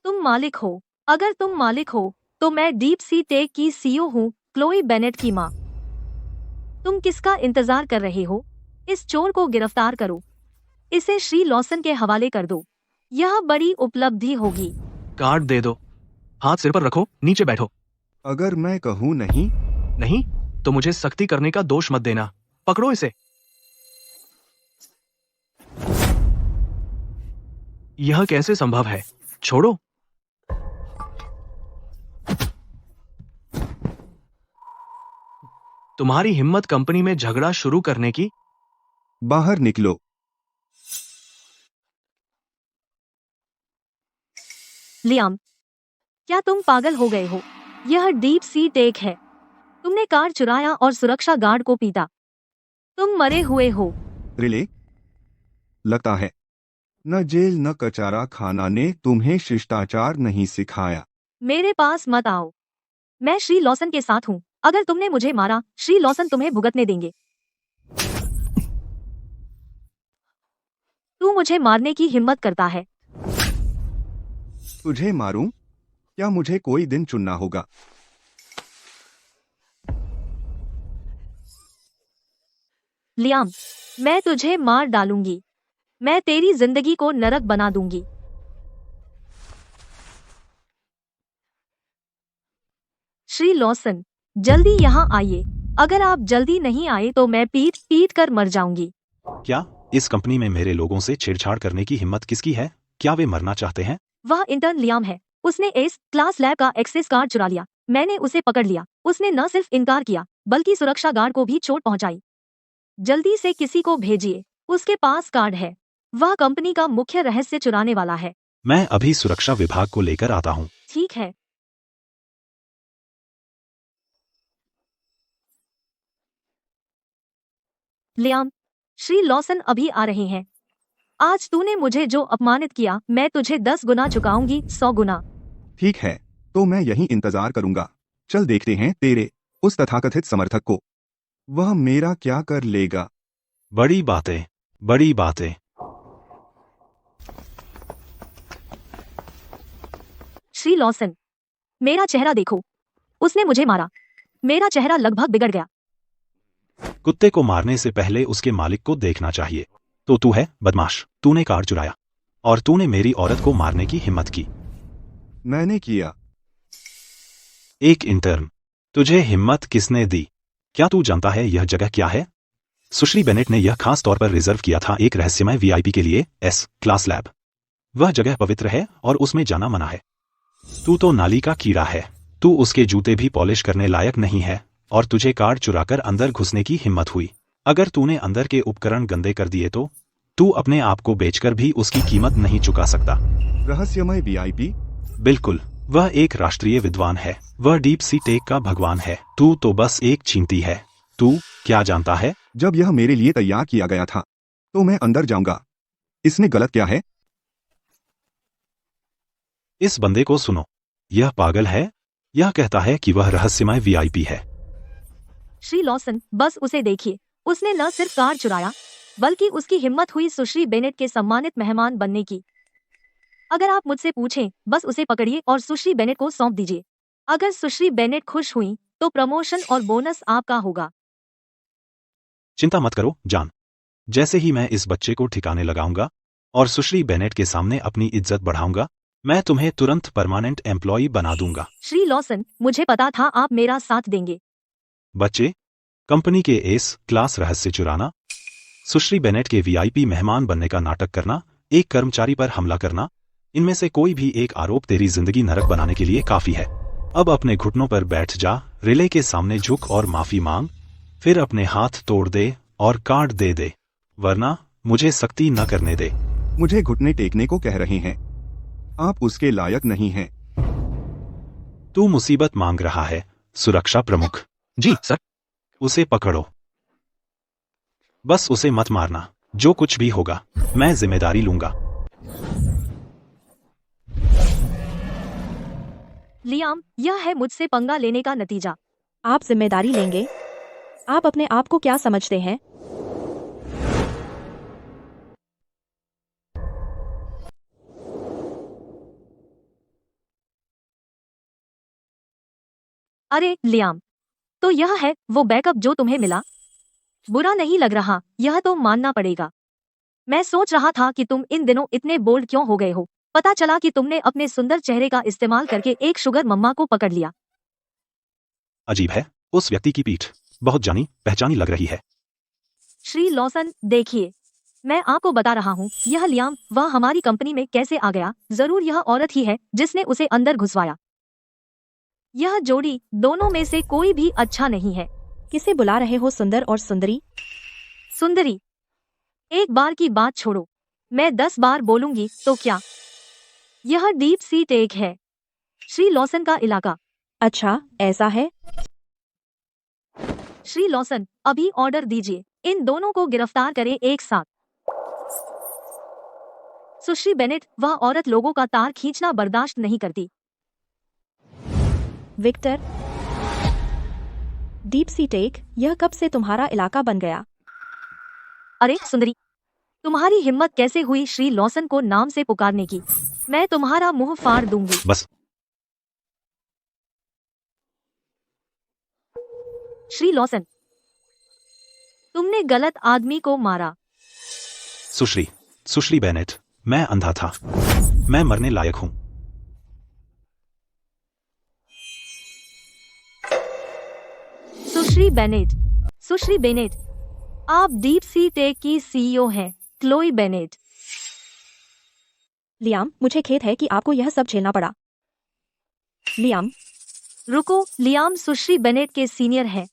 तुम मालिक हो। अगर तुम मालिक हो, तो मैं डीप सी टेक की सीईओ हूँ, क्लोई बेनेट की माँ। तुम किसका इंतजार कर रहे हो? इस चोर को गिरफ्तार करो। इसे श्री लॉसन के हवाले कर दो। यह बड़ी उपलब्धि होगी। कार्ड दे दो। हाथ सिर पर रखो, नीचे बैठो। अगर मैं कहूं नहीं? नहीं तो मुझे सख्ती करने का दोष मत देना। पकड़ो इसे। यह कैसे संभव है? छोड़ो। तुम्हारी हिम्मत कंपनी में झगड़ा शुरू करने की? बाहर निकलो। लियाम, क्या तुम पागल हो गए हो? यह डीप सी टेक है। तुमने कार चुराया और सुरक्षा गार्ड को पीटा। तुम मरे हुए हो। रिले, लगता है न जेल न कचारा खाना ने तुम्हें शिष्टाचार नहीं सिखाया। मेरे पास मत आओ। मैं श्री लॉसन के साथ हूँ। अगर तुमने मुझे मारा, श्री लॉसन तुम्हें भुगतने देंगे। तू मुझे मारने की हिम्मत करता है। तुझे मारूं? क्या मुझे कोई दिन चुनना होगा? लियाम, मैं तुझे मार डालूंगी। मैं तेरी जिंदगी को नरक बना दूंगी। श्री लॉसन, जल्दी यहाँ आइए। अगर आप जल्दी नहीं आए तो मैं पीट पीट कर मर जाऊंगी। क्या इस कंपनी में मेरे लोगों से छेड़छाड़ करने की हिम्मत किसकी है? क्या वे मरना चाहते हैं? वह इंटर्न लियाम है। उसने इस क्लास लैब का एक्सेस कार्ड चुरा लिया। मैंने उसे पकड़ लिया। उसने न सिर्फ इनकार किया, बल्कि सुरक्षा गार्ड को भी चोट पहुंचाई। जल्दी से किसी को भेजिए, उसके पास कार्ड है, वह कंपनी का मुख्य रहस्य चुराने वाला है। मैं अभी सुरक्षा विभाग को लेकर आता हूँ। ठीक है। लियाम, श्री लॉसन अभी आ रहे हैं। आज तूने मुझे जो अपमानित किया, मैं तुझे 10 गुना चुकाऊंगी, 100 गुना। ठीक है, तो मैं यहीं इंतजार करूंगा। चल देखते हैं तेरे उस तथाकथित समर्थक को, वह मेरा क्या कर लेगा। बड़ी बातें, बड़ी बातें। श्री लॉसन, मेरा चेहरा देखो, उसने मुझे मारा, मेरा चेहरा लगभग बिगड़ गया। कुत्ते को मारने से पहले उसके मालिक को देखना चाहिए। तो तू है बदमाश, तूने कार चुराया और तूने मेरी औरत को मारने की हिम्मत की। मैंने किया। एक इंटर्न, तुझे हिम्मत किसने दी? क्या तू जानता है यह जगह क्या है? सुश्री बेनेट ने यह खास तौर पर रिजर्व किया था एक रहस्यमय वीआईपी के लिए, एस क्लास लैब। वह जगह पवित्र है और उसमें जाना मना है। तू तो नाली का कीड़ा है, तू उसके जूते भी पॉलिश करने लायक नहीं है और तुझे कार्ड चुराकर अंदर घुसने की हिम्मत हुई। अगर तूने अंदर के उपकरण गंदे कर दिए तो तू अपने आप को बेचकर भी उसकी कीमत नहीं चुका सकता। रहस्यमय वीआईपी? बिल्कुल, वह एक राष्ट्रीय विद्वान है, वह डीप सी टेक का भगवान है। तू तो बस एक चींटी है। तू क्या जानता है? जब यह मेरे लिए तैयार किया गया था तो मैं अंदर जाऊंगा। इसमें गलत क्या है? इस बंदे को सुनो, यह पागल है। यह कहता है कि वह रहस्यमय वीआईपी है। श्री लॉसन, बस उसे देखिए, उसने न सिर्फ कार चुराया बल्कि उसकी हिम्मत हुई सुश्री बेनेट के सम्मानित मेहमान बनने की। अगर आप मुझसे पूछें, बस उसे पकड़िए और सुश्री बेनेट को सौंप दीजिए। अगर सुश्री बेनेट खुश हुई तो प्रमोशन और बोनस आपका होगा। चिंता मत करो जान, जैसे ही मैं इस बच्चे को ठिकाने लगाऊंगा और सुश्री बेनेट के सामने अपनी इज्जत बढ़ाऊंगा, मैं तुम्हें तुरंत परमानेंट एम्प्लॉय बना दूंगा। श्री लॉसन, मुझे पता था आप मेरा साथ देंगे। बच्चे, कंपनी के एस क्लास रहस्य चुराना, सुश्री बेनेट के वीआईपी मेहमान बनने का नाटक करना, एक कर्मचारी पर हमला करना, इनमें से कोई भी एक आरोप तेरी जिंदगी नरक बनाने के लिए काफी है। अब अपने घुटनों पर बैठ जा, रिले के सामने झुक और माफी मांग, फिर अपने हाथ तोड़ दे और कार्ड दे दे, वरना मुझे सख्ती न करने दे। मुझे घुटने टेकने को कह रहे हैं? आप उसके लायक नहीं हैं। तू मुसीबत मांग रहा है, सुरक्षा प्रमुख। जी सर। उसे पकड़ो। बस उसे मत मारना, जो कुछ भी होगा मैं जिम्मेदारी लूंगा। लियाम, यह है मुझसे पंगा लेने का नतीजा। आप जिम्मेदारी लेंगे? आप अपने आप को क्या समझते हैं? अरे लियाम, तो यह है वो बैकअप जो तुम्हें मिला? बुरा नहीं लग रहा, यह तो मानना पड़ेगा। मैं सोच रहा था कि तुम इन दिनों इतने बोल्ड क्यों हो गए हो। पता चला कि तुमने अपने सुंदर चेहरे का इस्तेमाल करके एक शुगर मम्मा को पकड़ लिया। अजीब है, उस व्यक्ति की पीठ बहुत जानी पहचानी लग रही है। श्री लॉसन, देखिए, मैं आपको बता रहा हूँ, यह लियाम वह हमारी कंपनी में कैसे आ गया। जरूर यह औरत ही है जिसने उसे अंदर घुसवाया। यह जोड़ी दोनों में से कोई भी अच्छा नहीं है। किसे बुला रहे हो, सुंदर और सुंदरी? सुंदरी, एक बार की बात छोड़ो, मैं 10 बार बोलूंगी तो क्या? यह डीप सी टेक है, श्री लॉसन का इलाका। अच्छा, ऐसा है? श्री लॉसन, अभी ऑर्डर दीजिए, इन दोनों को गिरफ्तार करें एक साथ। सुश्री बेनेट, वह औरत लोगों का तार खींचना बर्दाश्त नहीं करती। विक्टर, डीप सी टेक, यह कब से तुम्हारा इलाका बन गया? अरे सुंदरी, तुम्हारी हिम्मत कैसे हुई श्री लॉसन को नाम से पुकारने की? मैं तुम्हारा मुंह फाड़ दूंगी। बस। श्री लॉसन, तुमने गलत आदमी को मारा। सुश्री बेनेट, मैं अंधा था, मैं मरने लायक हूं। सुश्री बेनेट, आप डीप सी टेक की सीईओ हैं, क्लोई बेनेट। लियाम, मुझे खेद है कि आपको यह सब झेलना पड़ा। लियाम, रुको, लियाम सुश्री बेनेट के सीनियर हैं।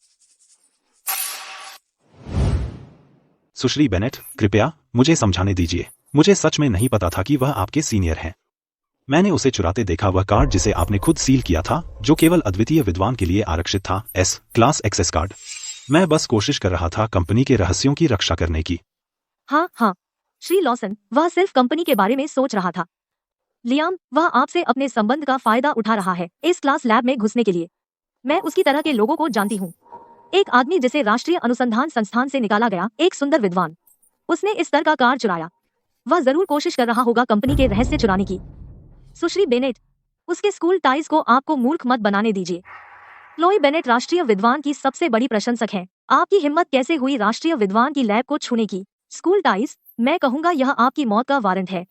सुश्री बेनेट, कृपया मुझे समझाने दीजिए। मुझे सच में नहीं पता था कि वह आपके सीनियर हैं। मैंने उसे चुराते देखा, वह कार्ड जिसे आपने खुद सील किया था, जो केवल अद्वितीय विद्वान के लिए आरक्षित था, एस क्लास एक्सेस कार्ड। मैं बस कोशिश कर रहा था कंपनी के रहस्यों की रक्षा करने की। हाँ हाँ श्री लॉसन, वह सिर्फ कंपनी के बारे में सोच रहा था। लियाम, वह आपसे अपने संबंध का फायदा उठा रहा है इस क्लास लैब में घुसने के लिए। मैं उसकी तरह के लोगों को जानती हूँ। एक आदमी जिसे राष्ट्रीय अनुसंधान संस्थान से निकाला गया, एक सुंदर विद्वान। उसने इस तरह का कार्ड चुराया। वह जरूर कोशिश कर रहा होगा कंपनी के रहस्य चुराने की। सुश्री बेनेट, उसके स्कूल टाइज को आपको मूर्ख मत बनाने दीजिए। क्लोई बेनेट राष्ट्रीय विद्वान की सबसे बड़ी प्रशंसक है। आपकी हिम्मत कैसे हुई राष्ट्रीय विद्वान की लैब को छूने की? स्कूल टाइज, मैं कहूंगा यह आपकी मौत का वारंट है।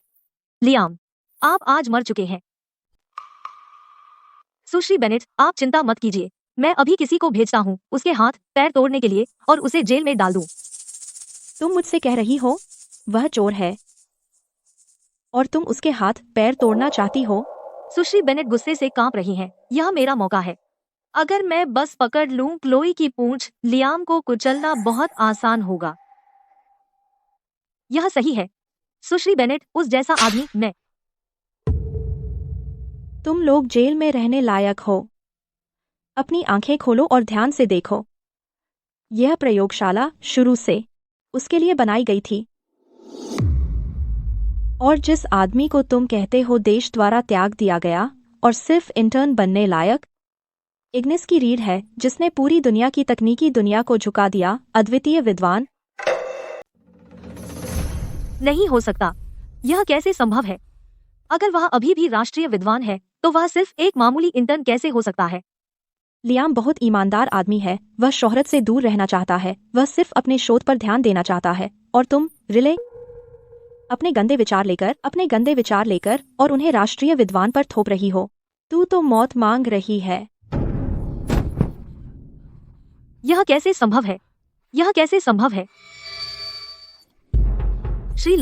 लियाम, आप आज मर चुके हैं। सुश्री बेनेट, आप चिंता मत कीजिए। मैं अभी किसी को भेजता हूँ उसके हाथ पैर तोड़ने के लिए और उसे जेल में डाल दूं। तुम मुझसे कह रही हो वह चोर है और तुम उसके हाथ पैर तोड़ना चाहती हो? सुश्री बेनेट गुस्से से कांप रही हैं। यह मेरा मौका है। अगर मैं बस पकड़ लूं क्लोई की पूंछ, लियाम को कुचलना बहुत आसान होगा। यह सही है सुश्री बेनेट, उस जैसा आदमी मैं। तुम लोग जेल में रहने लायक हो। अपनी आंखें खोलो और ध्यान से देखो। यह प्रयोगशाला शुरू से उसके लिए बनाई गई थी। और जिस आदमी को तुम कहते हो देश द्वारा त्याग दिया गया और सिर्फ इंटर्न बनने लायक, इग्निस की रीड है, जिसने पूरी दुनिया की तकनीकी दुनिया को झुका दिया। अद्वितीय विद्वान। नहीं हो सकता। यह कैसे संभव है? अगर वह अभी भी राष्ट्रीय विद्वान है तो वह सिर्फ एक मामूली इंटर्न कैसे हो सकता है? लियाम बहुत ईमानदार आदमी है। वह शोहरत से दूर रहना चाहता है। वह सिर्फ अपने शोध पर ध्यान देना चाहता है। और तुम रिले अपने गंदे विचार लेकर और उन्हें राष्ट्रीय विद्वान पर थोप रही हो। तू तो मौत मांग रही है। यह कैसे संभव है? यह कैसे संभव है? श्री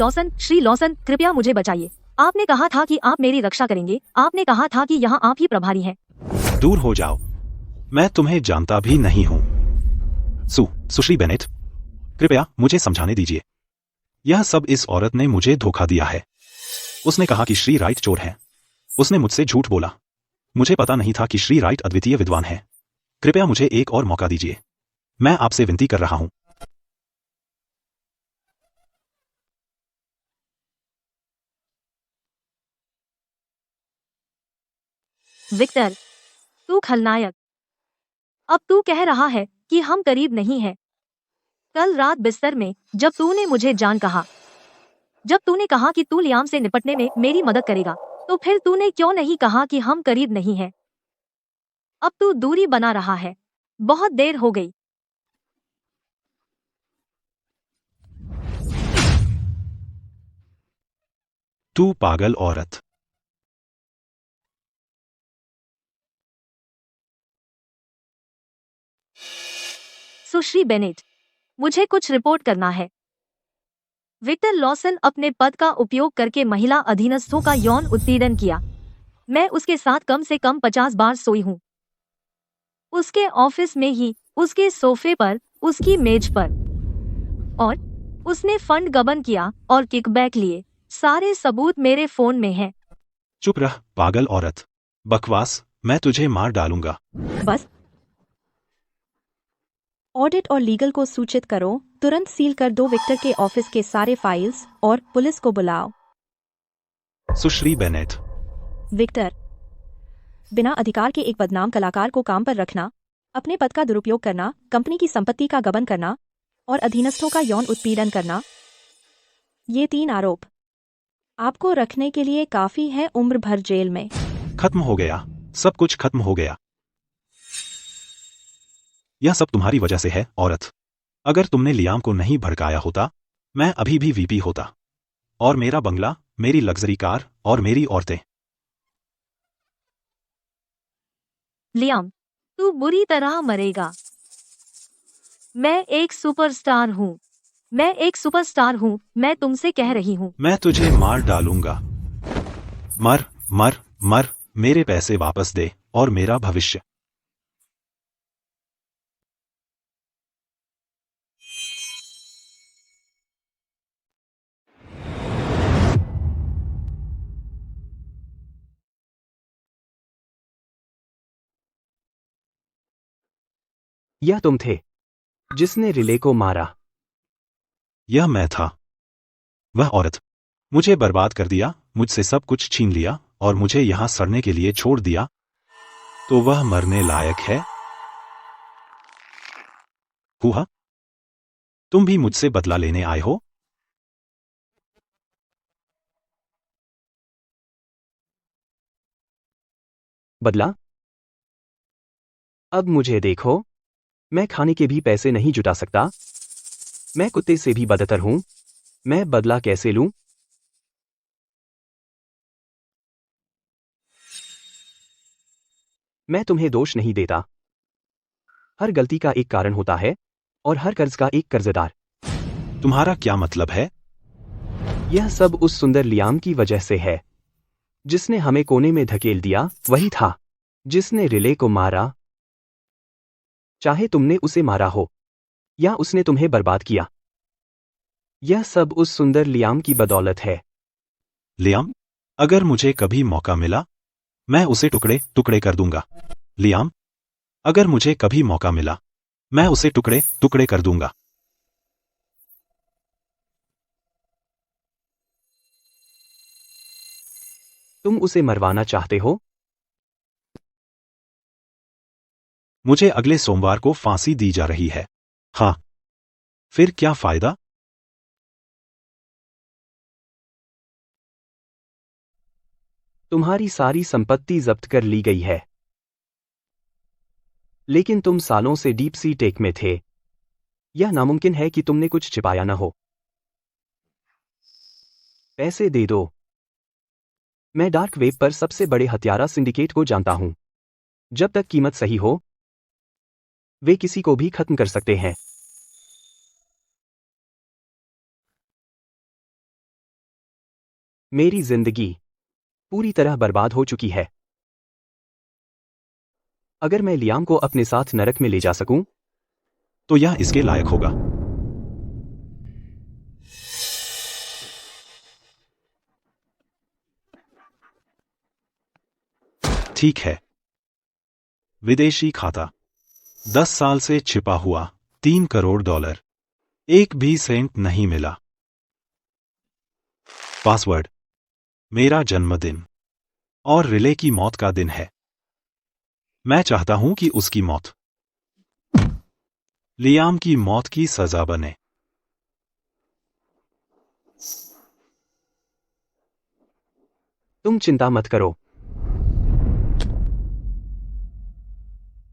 लॉसन, कृपया मुझे बचाइए। आपने कहा था कि आप मेरी रक्षा करेंगे। आपने कहा था कि यहाँ आप ही प्रभारी हैं। दूर हो जाओ, मैं तुम्हें जानता भी नहीं हूं। सुश्री बेनेट, कृपया मुझे समझाने दीजिए। यह सब इस औरत ने मुझे धोखा दिया है। उसने कहा कि श्री राइट चोर है। उसने मुझसे झूठ बोला। मुझे पता नहीं था कि श्री राइट अद्वितीय विद्वान है। कृपया मुझे एक और मौका दीजिए। मैं आपसे विनती कर रहा हूं। विक्टर, तू खलनायक। अब तू कह रहा है कि हम करीब नहीं हैं। कल रात बिस्तर में जब तूने मुझे जान कहा, जब तूने कहा कि तू लियाम से निपटने में मेरी मदद करेगा, तो फिर तूने क्यों नहीं कहा कि हम करीब नहीं हैं? अब तू दूरी बना रहा है। बहुत देर हो गई। तू पागल औरत। सुश्री बेनेट, मुझे कुछ रिपोर्ट करना है। विक्टर लॉसन अपने पद का उपयोग करके महिला अधीनस्थों का यौन उत्पीड़न किया। मैं उसके साथ कम से कम 50 बार सोई हूँ। उसके ऑफिस में ही, उसके सोफे पर, उसकी मेज पर। और उसने फंड गबन किया और किकबैक लिए। सारे सबूत मेरे फोन में हैं। चुप रह पागल औरत। बकवास, मैं तुझे मार डालूंगा। बस ऑडिट और लीगल को सूचित करो। तुरंत सील कर दो विक्टर के ऑफिस के सारे फाइल्स और पुलिस को बुलाओ। सुश्री बेनेट। विक्टर, बिना अधिकार के एक बदनाम कलाकार को काम पर रखना, अपने पद का दुरुपयोग करना, कंपनी की संपत्ति का गबन करना और अधीनस्थों का यौन उत्पीड़न करना, ये 3 आरोप आपको रखने के लिए काफी है उम्र भर जेल में। खत्म हो गया, सब कुछ खत्म हो गया। यह सब तुम्हारी वजह से है औरत। अगर तुमने लियाम को नहीं भड़काया होता, मैं अभी भी वीपी होता। और मेरा बंगला, मेरी लग्जरी कार और मेरी औरतें। लियाम, तू बुरी तरह मरेगा। मैं एक सुपरस्टार हूँ। मैं तुमसे कह रही हूँ। मैं तुझे मार डालूंगा। मर मर मर, मेरे पैसे वापस दे और मेरा भविष्य। यह तुम थे जिसने रिले को मारा। यह मैं था। वह औरत मुझे बर्बाद कर दिया, मुझसे सब कुछ छीन लिया और मुझे यहां सड़ने के लिए छोड़ दिया। तो वह मरने लायक है। हुआ, तुम भी मुझसे बदला लेने आए हो? बदला? अब मुझे देखो, मैं खाने के भी पैसे नहीं जुटा सकता। मैं कुत्ते से भी बदतर हूं। मैं बदला कैसे लूं? मैं तुम्हें दोष नहीं देता। हर गलती का एक कारण होता है और हर कर्ज का एक कर्जदार। तुम्हारा क्या मतलब है? यह सब उस सुंदर लियाम की वजह से है, जिसने हमें कोने में धकेल दिया। वही था जिसने रिले को मारा। चाहे तुमने उसे मारा हो या उसने तुम्हें बर्बाद किया, यह सब उस सुंदर लियाम की बदौलत है। लियाम, अगर मुझे कभी मौका मिला, मैं उसे टुकड़े टुकड़े कर दूंगा। लियाम, अगर मुझे कभी मौका मिला, मैं उसे टुकड़े टुकड़े कर दूंगा। तुम उसे मरवाना चाहते हो? मुझे अगले सोमवार को फांसी दी जा रही है। हाँ, फिर क्या फायदा? तुम्हारी सारी संपत्ति जब्त कर ली गई है, लेकिन तुम सालों से डीप सी टेक में थे। यह नामुमकिन है कि तुमने कुछ छिपाया न हो। पैसे दे दो। मैं डार्क वेब पर सबसे बड़े हत्यारा सिंडिकेट को जानता हूं। जब तक कीमत सही हो, वे किसी को भी खत्म कर सकते हैं। मेरी जिंदगी पूरी तरह बर्बाद हो चुकी है। अगर मैं लियाम को अपने साथ नरक में ले जा सकूं, तो यह इसके लायक होगा। ठीक है। विदेशी खाता, 10 साल से छिपा हुआ $3 करोड़, एक भी सेंट नहीं मिला। पासवर्ड, मेरा जन्मदिन और रिले की मौत का दिन है। मैं चाहता हूं कि उसकी मौत लियाम की मौत की सजा बने। तुम चिंता मत करो।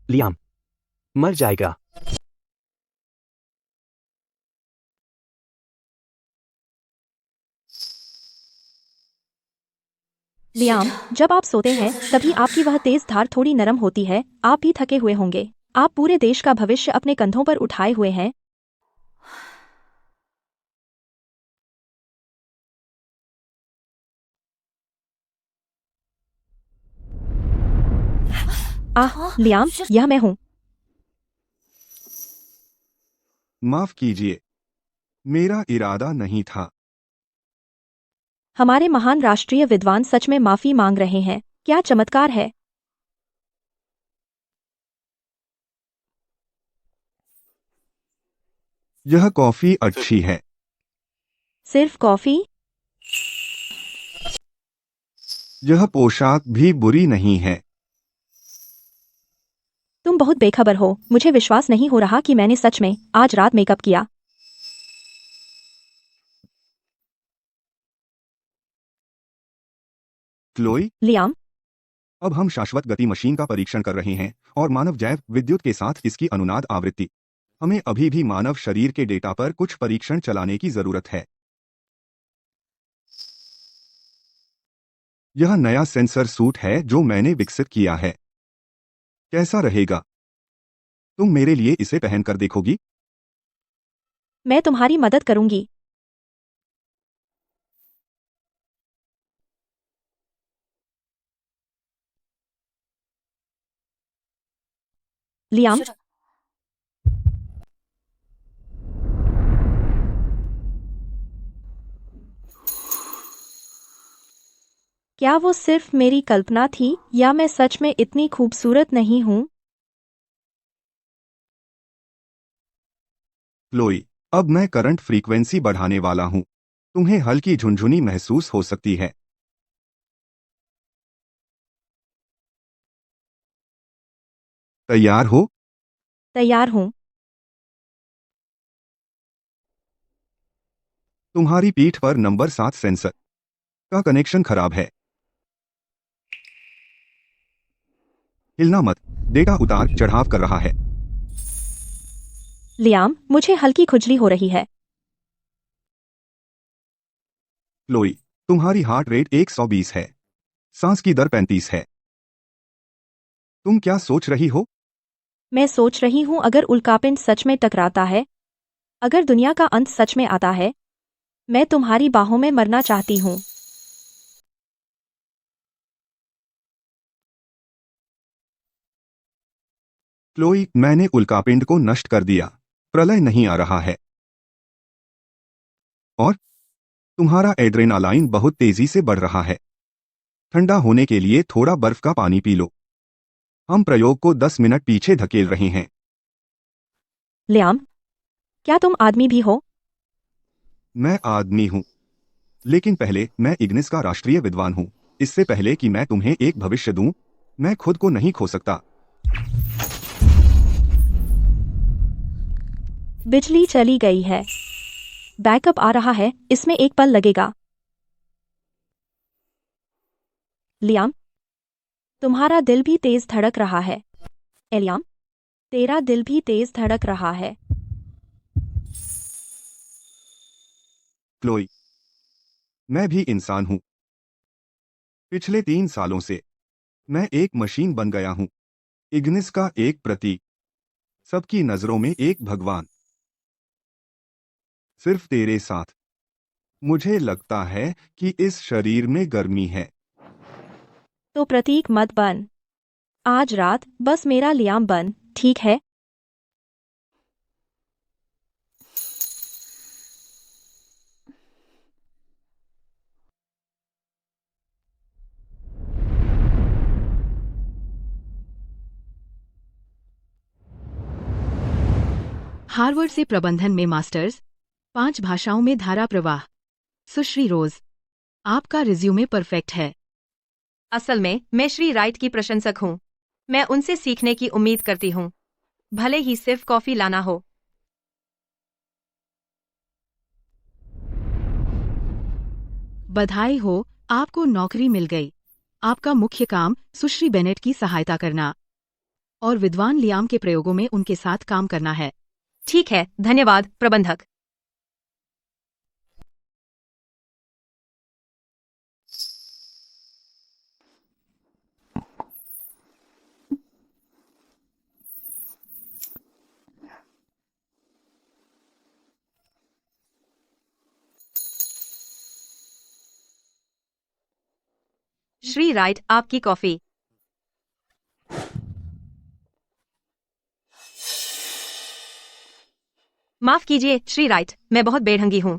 लियाम मर जाएगा। लियाम, जब आप सोते हैं तभी आपकी वह तेज धार थोड़ी नरम होती है। आप भी थके हुए होंगे। आप पूरे देश का भविष्य अपने कंधों पर उठाए हुए हैं। लियाम, यह मैं हूं। माफ कीजिए, मेरा इरादा नहीं था। हमारे महान राष्ट्रीय विद्वान सच में माफी मांग रहे हैं। क्या चमत्कार है। यह कॉफी अच्छी है। सिर्फ कॉफी? यह पोशाक भी बुरी नहीं है। तुम बहुत बेखबर हो। मुझे विश्वास नहीं हो रहा कि मैंने सच में आज रात मेकअप किया। क्लोई, लियाम, अब हम शाश्वत गति मशीन का परीक्षण कर रहे हैं और मानव जैव विद्युत के साथ इसकी अनुनाद आवृत्ति। हमें अभी भी मानव शरीर के डेटा पर कुछ परीक्षण चलाने की जरूरत है। यह नया सेंसर सूट है जो मैंने विकसित किया है। कैसा रहेगा? तुम मेरे लिए इसे पहनकर देखोगी? मैं तुम्हारी मदद करूंगी। लियाम, क्या वो सिर्फ मेरी कल्पना थी या मैं सच में इतनी खूबसूरत नहीं हूं? क्लोई, अब मैं करंट फ्रीक्वेंसी बढ़ाने वाला हूं। तुम्हें हल्की झुनझुनी महसूस हो सकती है। तैयार हो? तैयार हूँ। तुम्हारी पीठ पर नंबर 7 सेंसर का कनेक्शन खराब है। हिलना मत, डेटा उतार चढ़ाव कर रहा है। लियाम, मुझे हल्की खुजली हो रही है। क्लोई, तुम्हारी हार्ट रेट 120 है। सांस की दर 35 है। तुम क्या सोच रही हो? मैं सोच रही हूँ अगर उल्कापिंड सच में टकराता है, अगर दुनिया का अंत सच में आता है, मैं तुम्हारी बाहों में मरना चाहती हूँ। क्लोई, मैंने उल्कापिंड को नष्ट कर दिया। प्रलय नहीं आ रहा है। और तुम्हारा एड्रेनालाइन बहुत तेजी से बढ़ रहा है। ठंडा होने के लिए थोड़ा बर्फ का पानी पी लो। हम प्रयोग को 10 मिनट पीछे धकेल रहे हैं। लियाम, क्या तुम आदमी भी हो? मैं आदमी हूं, लेकिन पहले मैं इग्निस का राष्ट्रीय विद्वान हूं। इससे पहले कि मैं तुम्हें एक भविष्य दूं, मैं खुद को नहीं खो सकता। बिजली चली गई है। बैकअप आ रहा है, इसमें एक पल लगेगा। लियाम, तुम्हारा दिल भी तेज धड़क रहा है। एलियाम, तेरा दिल भी तेज धड़क रहा है। क्लोई, मैं भी इंसान हूं। पिछले 3 सालों से मैं एक मशीन बन गया हूं, इग्निस का एक प्रतीक, सबकी नजरों में एक भगवान। सिर्फ तेरे साथ। मुझे लगता है कि इस शरीर में गर्मी है। तो प्रतीक मत बन। आज रात बस मेरा लियाम बन, ठीक है? हार्वर्ड से प्रबंधन में मास्टर्स, 5 भाषाओं में धारा प्रवाह। सुश्री रोज, आपका रिज्यूमे परफेक्ट है। असल में मैं श्री राइट की प्रशंसक हूँ। मैं उनसे सीखने की उम्मीद करती हूँ, भले ही सिर्फ कॉफी लाना हो। बधाई हो, आपको नौकरी मिल गई। आपका मुख्य काम सुश्री बेनेट की सहायता करना और विद्वान लियाम के प्रयोगों में उनके साथ काम करना है। ठीक है, धन्यवाद प्रबंधक। श्री राइट, आपकी कॉफी। माफ कीजिए श्री राइट, मैं बहुत बेढंगी हूँ।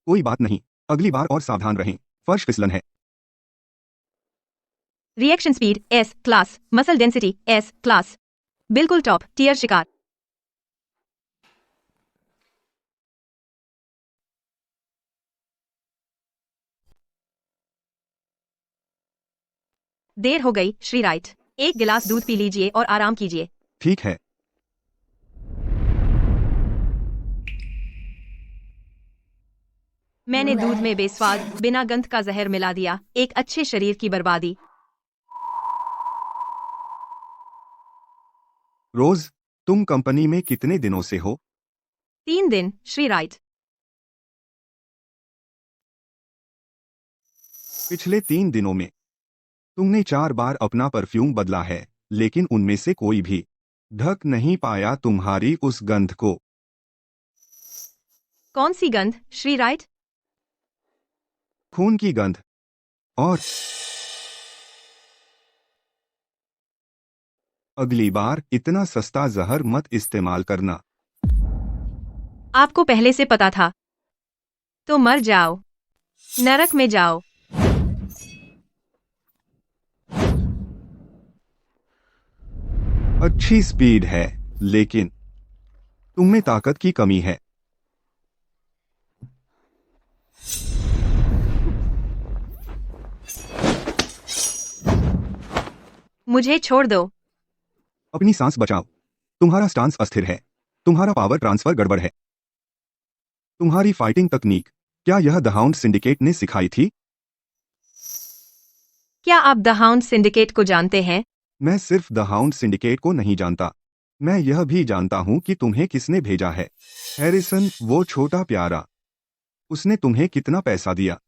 कोई बात नहीं, अगली बार और सावधान रहें। फर्श फिसलन है। Reaction speed S class, muscle density S class, बिल्कुल टॉप टियर शिकार। देर हो गई श्री राइट, एक गिलास दूध पी लीजिए और आराम कीजिए। ठीक है। मैंने दूध में बेस्वाद बिना गंध का जहर मिला दिया, एक अच्छे शरीर की बर्बादी। रोज, तुम कंपनी में कितने दिनों से हो? 3 दिन श्री राइट। पिछले 3 दिनों में तुमने 4 बार अपना परफ्यूम बदला है, लेकिन उनमें से कोई भी ढक नहीं पाया तुम्हारी उस गंध को। कौन सी गंध श्री राइट? खून की गंध। और अगली बार इतना सस्ता जहर मत इस्तेमाल करना। आपको पहले से पता था। तो मर जाओ, नरक में जाओ। अच्छी स्पीड है, लेकिन तुम में ताकत की कमी है। मुझे छोड़ दो। अपनी सांस बचाओ। तुम्हारा स्टांस अस्थिर है। तुम्हारा पावर ट्रांसफर गड़बड़ है। तुम्हारी फाइटिंग तकनीक क्या यह द हाउंड सिंडिकेट ने सिखाई थी? क्या आप द हाउंड सिंडिकेट को जानते हैं? मैं सिर्फ द हाउंड सिंडिकेट को नहीं जानता, मैं यह भी जानता हूं कि तुम्हें किसने भेजा है। हैरिसन, वो छोटा प्यारा। उसने तुम्हें कितना पैसा दिया?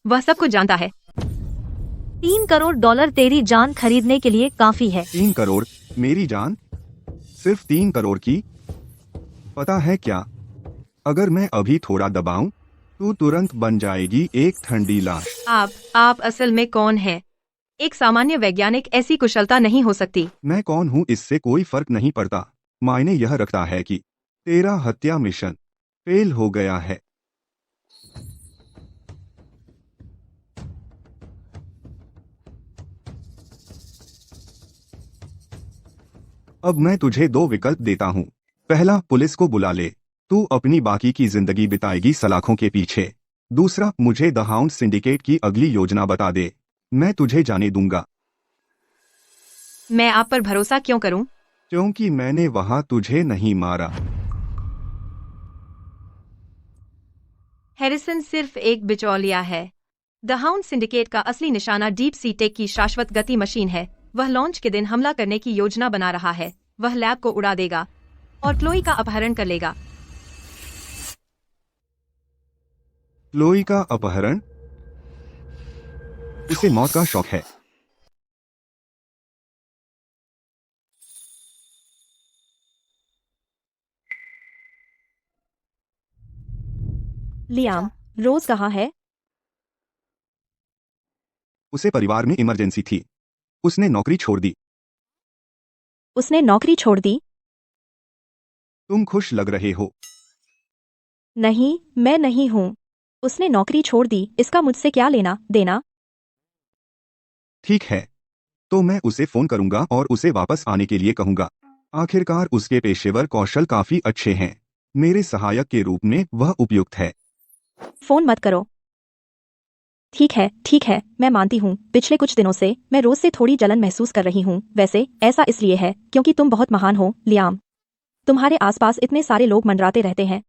वह सब कुछ जानता है। $3 करोड़ तेरी जान खरीदने के लिए काफी है। 3 करोड़? मेरी जान? सिर्फ 3 करोड़ की? पता है क्या, अगर मैं अभी थोड़ा दबाऊं तो तुरंत बन जाएगी एक ठंडी लाश। आप असल में कौन हैं? एक सामान्य वैज्ञानिक ऐसी कुशलता नहीं हो सकती। मैं कौन हूं इससे कोई फर्क नहीं पड़ता। मायने यह रखता है कि तेरा हत्या मिशन फेल हो गया है। अब मैं तुझे 2 विकल्प देता हूं। पहला, पुलिस को बुला ले, तू अपनी बाकी की जिंदगी बिताएगी सलाखों के पीछे। दूसरा, मुझे द हाउंड सिंडिकेट की अगली योजना बता दे, मैं तुझे जाने दूंगा। मैं आप पर भरोसा क्यों करूं? क्योंकि मैंने वहां तुझे नहीं मारा। हैरिसन सिर्फ एक बिचौलिया है। द हाउंड सिंडिकेट का असली निशाना डीप सी टेक की शाश्वत गति मशीन है। वह लॉन्च के दिन हमला करने की योजना बना रहा है। वह लैब को उड़ा देगा और क्लोई का अपहरण कर लेगा। क्लोई का अपहरण? उसे मौत का शौक है। लियाम, रोज कहाँ है? उसे परिवार में इमरजेंसी थी। उसने नौकरी छोड़ दी। उसने नौकरी छोड़ दी? तुम खुश लग रहे हो। नहीं, मैं नहीं हूँ। उसने नौकरी छोड़ दी, इसका मुझसे क्या लेना देना? ठीक है, तो मैं उसे फोन करूंगा और उसे वापस आने के लिए कहूंगा। आखिरकार उसके पेशेवर कौशल काफी अच्छे हैं। मेरे सहायक के रूप में वह उपयुक्त है। फोन मत करो। ठीक है, मैं मानती हूँ। पिछले कुछ दिनों से मैं रोज से थोड़ी जलन महसूस कर रही हूँ। वैसे ऐसा इसलिए है क्योंकि तुम बहुत महान हो, लियाम। तुम्हारे आसपास इतने सारे लोग मंडराते रहते हैं।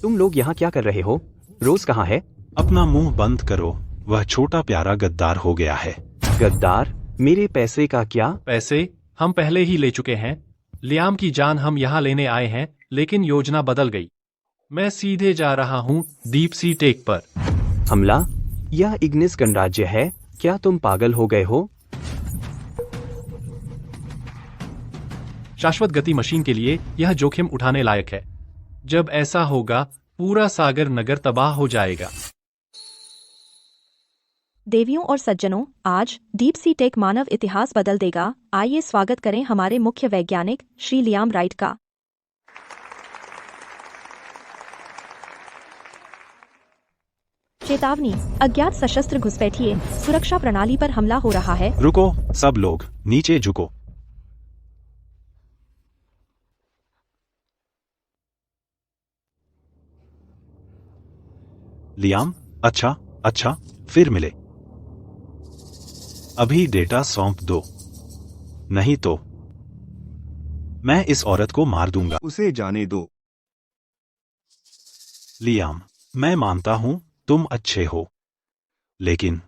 तुम लोग यहाँ क्या कर रहे हो? रोज कहाँ है? अपना मुंह बंद करो। वह छोटा प्यारा गद्दार हो गया है। गद्दार? मेरे पैसे का क्या? पैसे हम पहले ही ले चुके हैं। लियाम की जान हम यहाँ लेने आए हैं, लेकिन योजना बदल गई। मैं सीधे जा रहा हूँ डीप सी टेक पर। हमला? यह इग्निस गणराज्य है। क्या तुम पागल हो गए हो? शाश्वत गति मशीन के लिए यह जोखिम उठाने लायक है। जब ऐसा होगा, पूरा सागर नगर तबाह हो जाएगा। देवियों और सज्जनों, आज डीप सी टेक मानव इतिहास बदल देगा। आइए स्वागत करें हमारे मुख्य वैज्ञानिक श्री लियाम राइट का। चेतावनी, अज्ञात सशस्त्र घुसपैठिए सुरक्षा प्रणाली पर हमला हो रहा है। रुको, सब लोग नीचे झुको। लियाम, अच्छा, फिर मिले। अभी डेटा सौंप दो, नहीं तो मैं इस औरत को मार दूंगा। उसे जाने दो। लियाम, मैं मानता हूं तुम अच्छे हो, लेकिन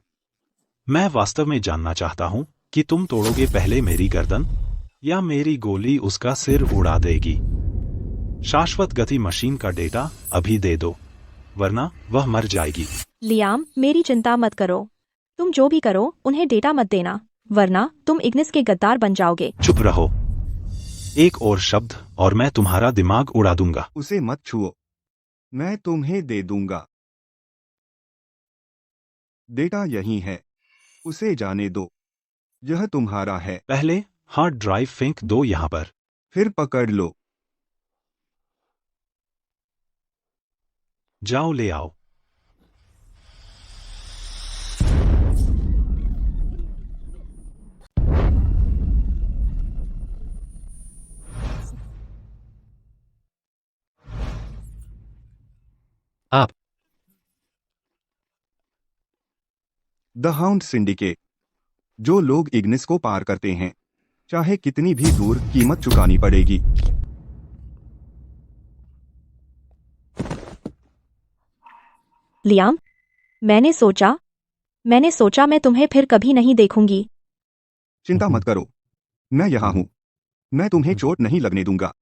मैं वास्तव में जानना चाहता हूं कि तुम तोड़ोगे पहले मेरी गर्दन या मेरी गोली उसका सिर उड़ा देगी। शाश्वत गति मशीन का डेटा अभी दे दो, वरना वह मर जाएगी। लियाम, मेरी चिंता मत करो। तुम जो भी करो, उन्हें डेटा मत देना। वरना तुम इग्निस के गद्दार बन जाओगे। चुप रहो। एक और शब्द और मैं तुम्हारा दिमाग उड़ा दूंगा। उसे मत छुओ, मैं तुम्हें दे दूंगा। डेटा यही है, उसे जाने दो, यह तुम्हारा है। पहले हार्ड ड्राइव फेंक दो यहाँ पर। फिर पकड़ लो। जाओ ले आओ। आप द हाउंड सिंडिकेट। जो लोग इग्निस को पार करते हैं, चाहे कितनी भी दूर कीमत चुकानी पड़ेगी। लियाम, मैंने सोचा मैं तुम्हें फिर कभी नहीं देखूंगी। चिंता मत करो, मैं यहां हूं। मैं तुम्हें चोट नहीं लगने दूंगा।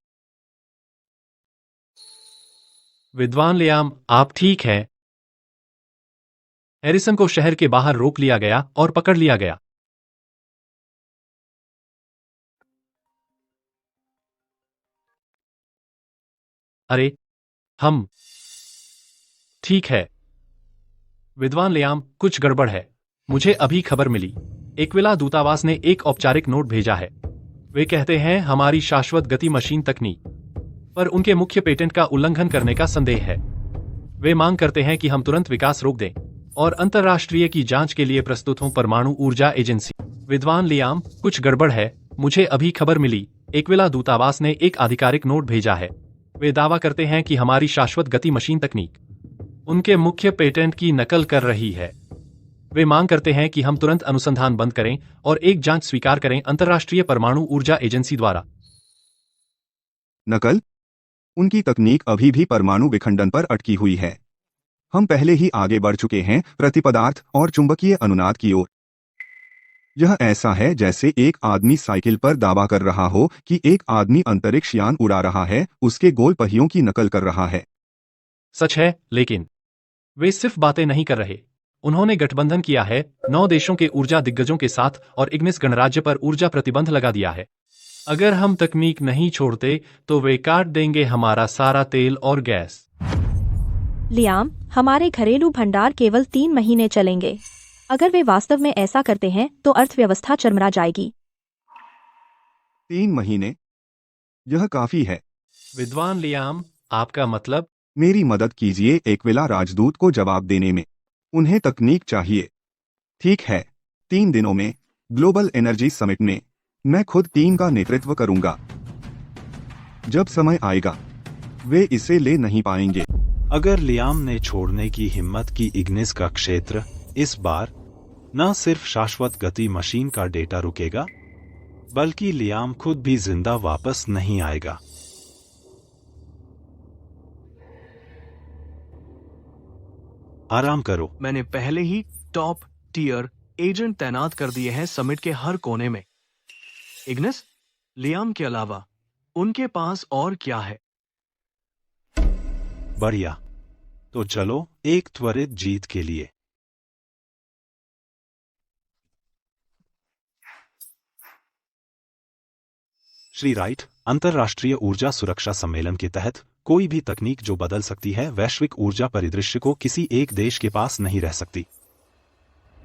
विद्वान लियाम, आप ठीक हैं? हैरिसन को शहर के बाहर रोक लिया गया और पकड़ लिया गया। अरे, हम ठीक है। विद्वान लियाम, कुछ गड़बड़ है। मुझे अभी खबर मिली। एक्विला दूतावास ने एक औपचारिक नोट भेजा है। वे कहते हैं हमारी शाश्वत गति मशीन तकनीक पर उनके मुख्य पेटेंट का उल्लंघन करने का संदेह है। वे मांग करते हैं कि हम तुरंत विकास रोक दें और अंतर्राष्ट्रीय की जांच के लिए प्रस्तुत हों। परमाणु ऊर्जा एजेंसी। विद्वान लियाम, कुछ गड़बड़ है। मुझे अभी खबर मिली। एक्विला दूतावास ने एक आधिकारिक नोट भेजा है। वे दावा करते हैं कि हमारी शाश्वत गति मशीन तकनीक उनके मुख्य पेटेंट की नकल कर रही है। वे मांग करते हैं कि हम तुरंत अनुसंधान बंद करें और एक जांच स्वीकार करें अंतर्राष्ट्रीय परमाणु ऊर्जा एजेंसी द्वारा। नकल? उनकी तकनीक अभी भी परमाणु विखंडन पर अटकी हुई है। हम पहले ही आगे बढ़ चुके हैं प्रतिपदार्थ और चुंबकीय अनुनाद की ओर। यह ऐसा है जैसे एक आदमी साइकिल पर दावा कर रहा हो कि एक आदमी अंतरिक्ष यान उड़ा रहा है, उसके गोल पहियों की नकल कर रहा है। सच है, लेकिन वे सिर्फ बातें नहीं कर रहे। उन्होंने गठबंधन किया है 9 देशों के ऊर्जा दिग्गजों के साथ और इग्निस गणराज्य पर ऊर्जा प्रतिबंध लगा दिया है। अगर हम तकनीक नहीं छोड़ते तो वे काट देंगे हमारा सारा तेल और गैस। लियाम, हमारे घरेलू भंडार केवल 3 महीने चलेंगे। अगर वे वास्तव में ऐसा करते हैं तो अर्थव्यवस्था चरमरा जाएगी। 3 महीने? यह काफी है। विद्वान लियाम, आपका मतलब? मेरी मदद कीजिए एक्विला राजदूत को जवाब देने में। उन्हें तकनीक चाहिए। ठीक है, 3 दिनों में ग्लोबल एनर्जी समिट में मैं खुद टीम का नेतृत्व करूंगा। जब समय आएगा वे इसे ले नहीं पाएंगे। अगर लियाम ने छोड़ने की हिम्मत की इग्निस का क्षेत्र, इस बार न सिर्फ शाश्वत गति मशीन का डेटा रुकेगा, बल्कि लियाम खुद भी जिंदा वापस नहीं आएगा। आराम करो। मैंने पहले ही टॉप टियर एजेंट तैनात कर दिए हैं समिट के हर कोने में। इग्निस, लियाम के अलावा उनके पास और क्या है? बढ़िया, तो चलो एक त्वरित जीत के लिए। श्री राइट, अंतर्राष्ट्रीय ऊर्जा सुरक्षा सम्मेलन के तहत कोई भी तकनीक जो बदल सकती है वैश्विक ऊर्जा परिदृश्य को किसी एक देश के पास नहीं रह सकती।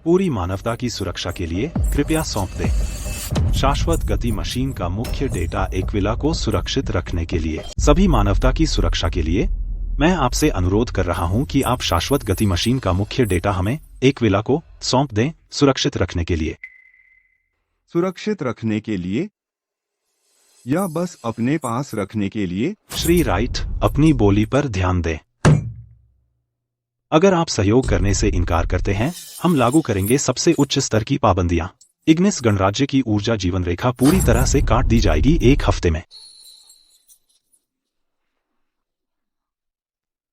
पूरी मानवता की सुरक्षा के लिए कृपया सौंप दें। शाश्वत गति मशीन का मुख्य डेटा एक्विला को सुरक्षित रखने के लिए, सभी मानवता की सुरक्षा के लिए, मैं आपसे अनुरोध कर रहा हूं कि आप शाश्वत गति मशीन का मुख्य डेटा हमें एक्विला को सौंप दें, सुरक्षित रखने के लिए। सुरक्षित रखने के लिए या बस अपने पास रखने के लिए? श्री राइट, अपनी बोली पर ध्यान दें। अगर आप सहयोग करने से इनकार करते हैं, हम लागू करेंगे सबसे उच्च स्तर की पाबंदियां। इग्निस गणराज्य की ऊर्जा जीवन रेखा पूरी तरह से काट दी जाएगी 1 हफ्ते में।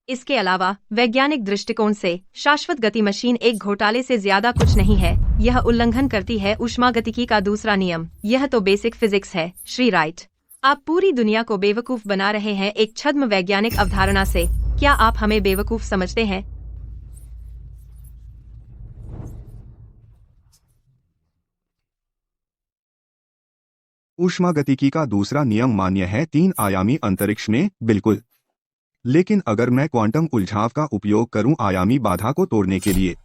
इसके अलावा वैज्ञानिक दृष्टिकोण से शाश्वत गति मशीन एक घोटाले से ज्यादा कुछ नहीं है। यह उल्लंघन करती है ऊष्मागतिकी का दूसरा नियम। यह तो बेसिक फिजिक्स है। श्री राइट, आप पूरी दुनिया को बेवकूफ बना रहे हैं एक छद्म वैज्ञानिक अवधारणा से। क्या आप हमें बेवकूफ समझते हैं? ऊष्मागतिकी का दूसरा नियम मान्य है 3 आयामी अंतरिक्ष में, बिल्कुल। लेकिन अगर मैं क्वांटम उलझाव का उपयोग करूं आयामी बाधा को तोड़ने के लिए,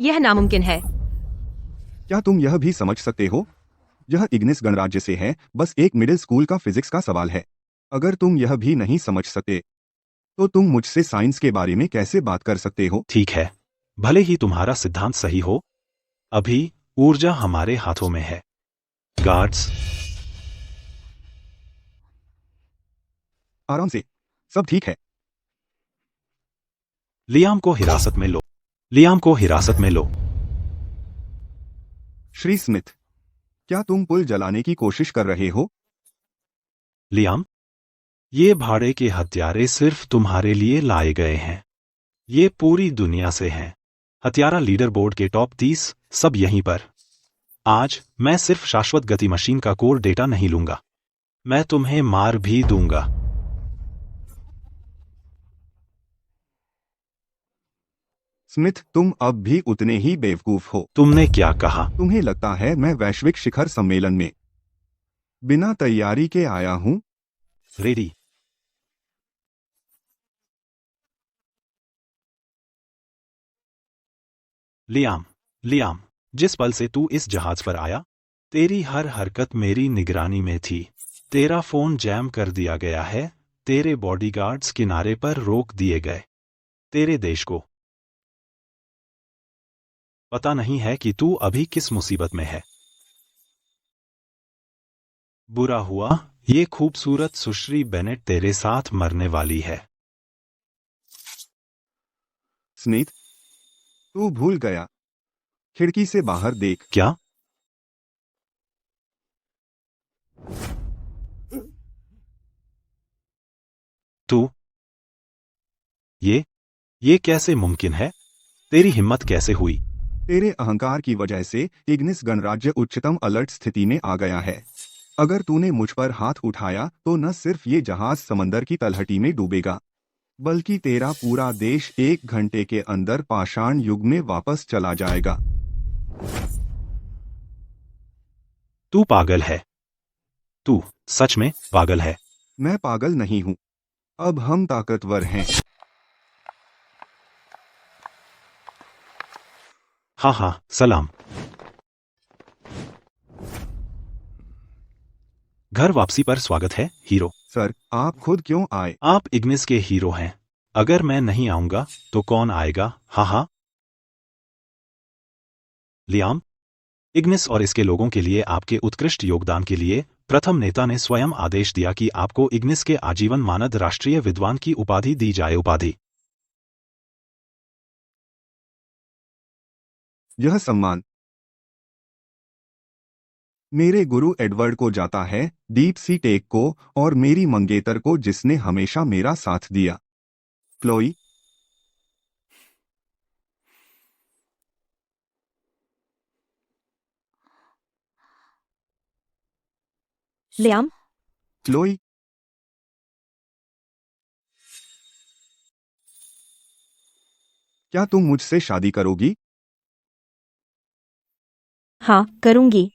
यह नामुमकिन है। क्या तुम यह भी समझ सकते हो? यह इग्निस गणराज्य से है, बस एक मिडिल स्कूल का फिजिक्स का सवाल है। अगर तुम यह भी नहीं समझ सकते तो तुम मुझसे साइंस के बारे में कैसे बात कर सकते हो? ठीक है, भले ही तुम्हारा सिद्धांत सही हो, अभी ऊर्जा हमारे हाथों में है। गार्ड्स, आराम से, सब ठीक है। लियाम को हिरासत में लो। लियाम को हिरासत में लो। श्री स्मिथ, क्या तुम पुल जलाने की कोशिश कर रहे हो? लियाम, ये भाड़े के हत्यारे सिर्फ तुम्हारे लिए लाए गए हैं। ये पूरी दुनिया से हैं। हत्यारा लीडर बोर्ड के टॉप 30 सब यहीं पर। आज मैं सिर्फ शाश्वत गति मशीन का कोर डेटा नहीं लूंगा, मैं तुम्हें मार भी दूंगा। स्मिथ, तुम अब भी उतने ही बेवकूफ हो। तुमने क्या कहा? तुम्हें लगता है मैं वैश्विक शिखर सम्मेलन में बिना तैयारी के आया हूं? रेडी। लियाम, लियाम, जिस पल से तू इस जहाज पर आया, तेरी हर हरकत मेरी निगरानी में थी। तेरा फोन जैम कर दिया गया है, तेरे बॉडीगार्ड्स किनारे पर रोक दिए गए। तेरे देश को पता नहीं है कि तू अभी किस मुसीबत में है। बुरा हुआ, ये खूबसूरत सुश्री बेनेट तेरे साथ मरने वाली है। स्मिथ, तू भूल गया। खिड़की से बाहर देख। क्या? तू? ये कैसे मुमकिन है? तेरी हिम्मत कैसे हुई? तेरे अहंकार की वजह से इग्निस गणराज्य उच्चतम अलर्ट स्थिति में आ गया है। अगर तूने मुझ पर हाथ उठाया तो न सिर्फ ये जहाज समंदर की तलहटी में डूबेगा, बल्कि तेरा पूरा देश 1 घंटे के अंदर पाषाण युग में वापस चला जाएगा। तू पागल है। तू सच में पागल है। मैं पागल नहीं हूं। अब हम ताकतवर हैं। हाँ हाँ, सलाम। घर वापसी पर स्वागत है, हीरो। सर, आप खुद क्यों आए? आप इग्निस के हीरो हैं। अगर मैं नहीं आऊंगा तो कौन आएगा? हाँ हाँ। लियाम, इग्निस और इसके लोगों के लिए आपके उत्कृष्ट योगदान के लिए प्रथम नेता ने स्वयं आदेश दिया कि आपको इग्निस के आजीवन मानद राष्ट्रीय विद्वान की उपाधि दी जाए। उपाधि। यह सम्मान मेरे गुरु एडवर्ड को जाता है, डीप सी टेक को और मेरी मंगेतर को जिसने हमेशा मेरा साथ दिया। क्लोई। लियाम, क्लोई, क्या तुम मुझसे शादी करोगी? हाँ, करूंगी।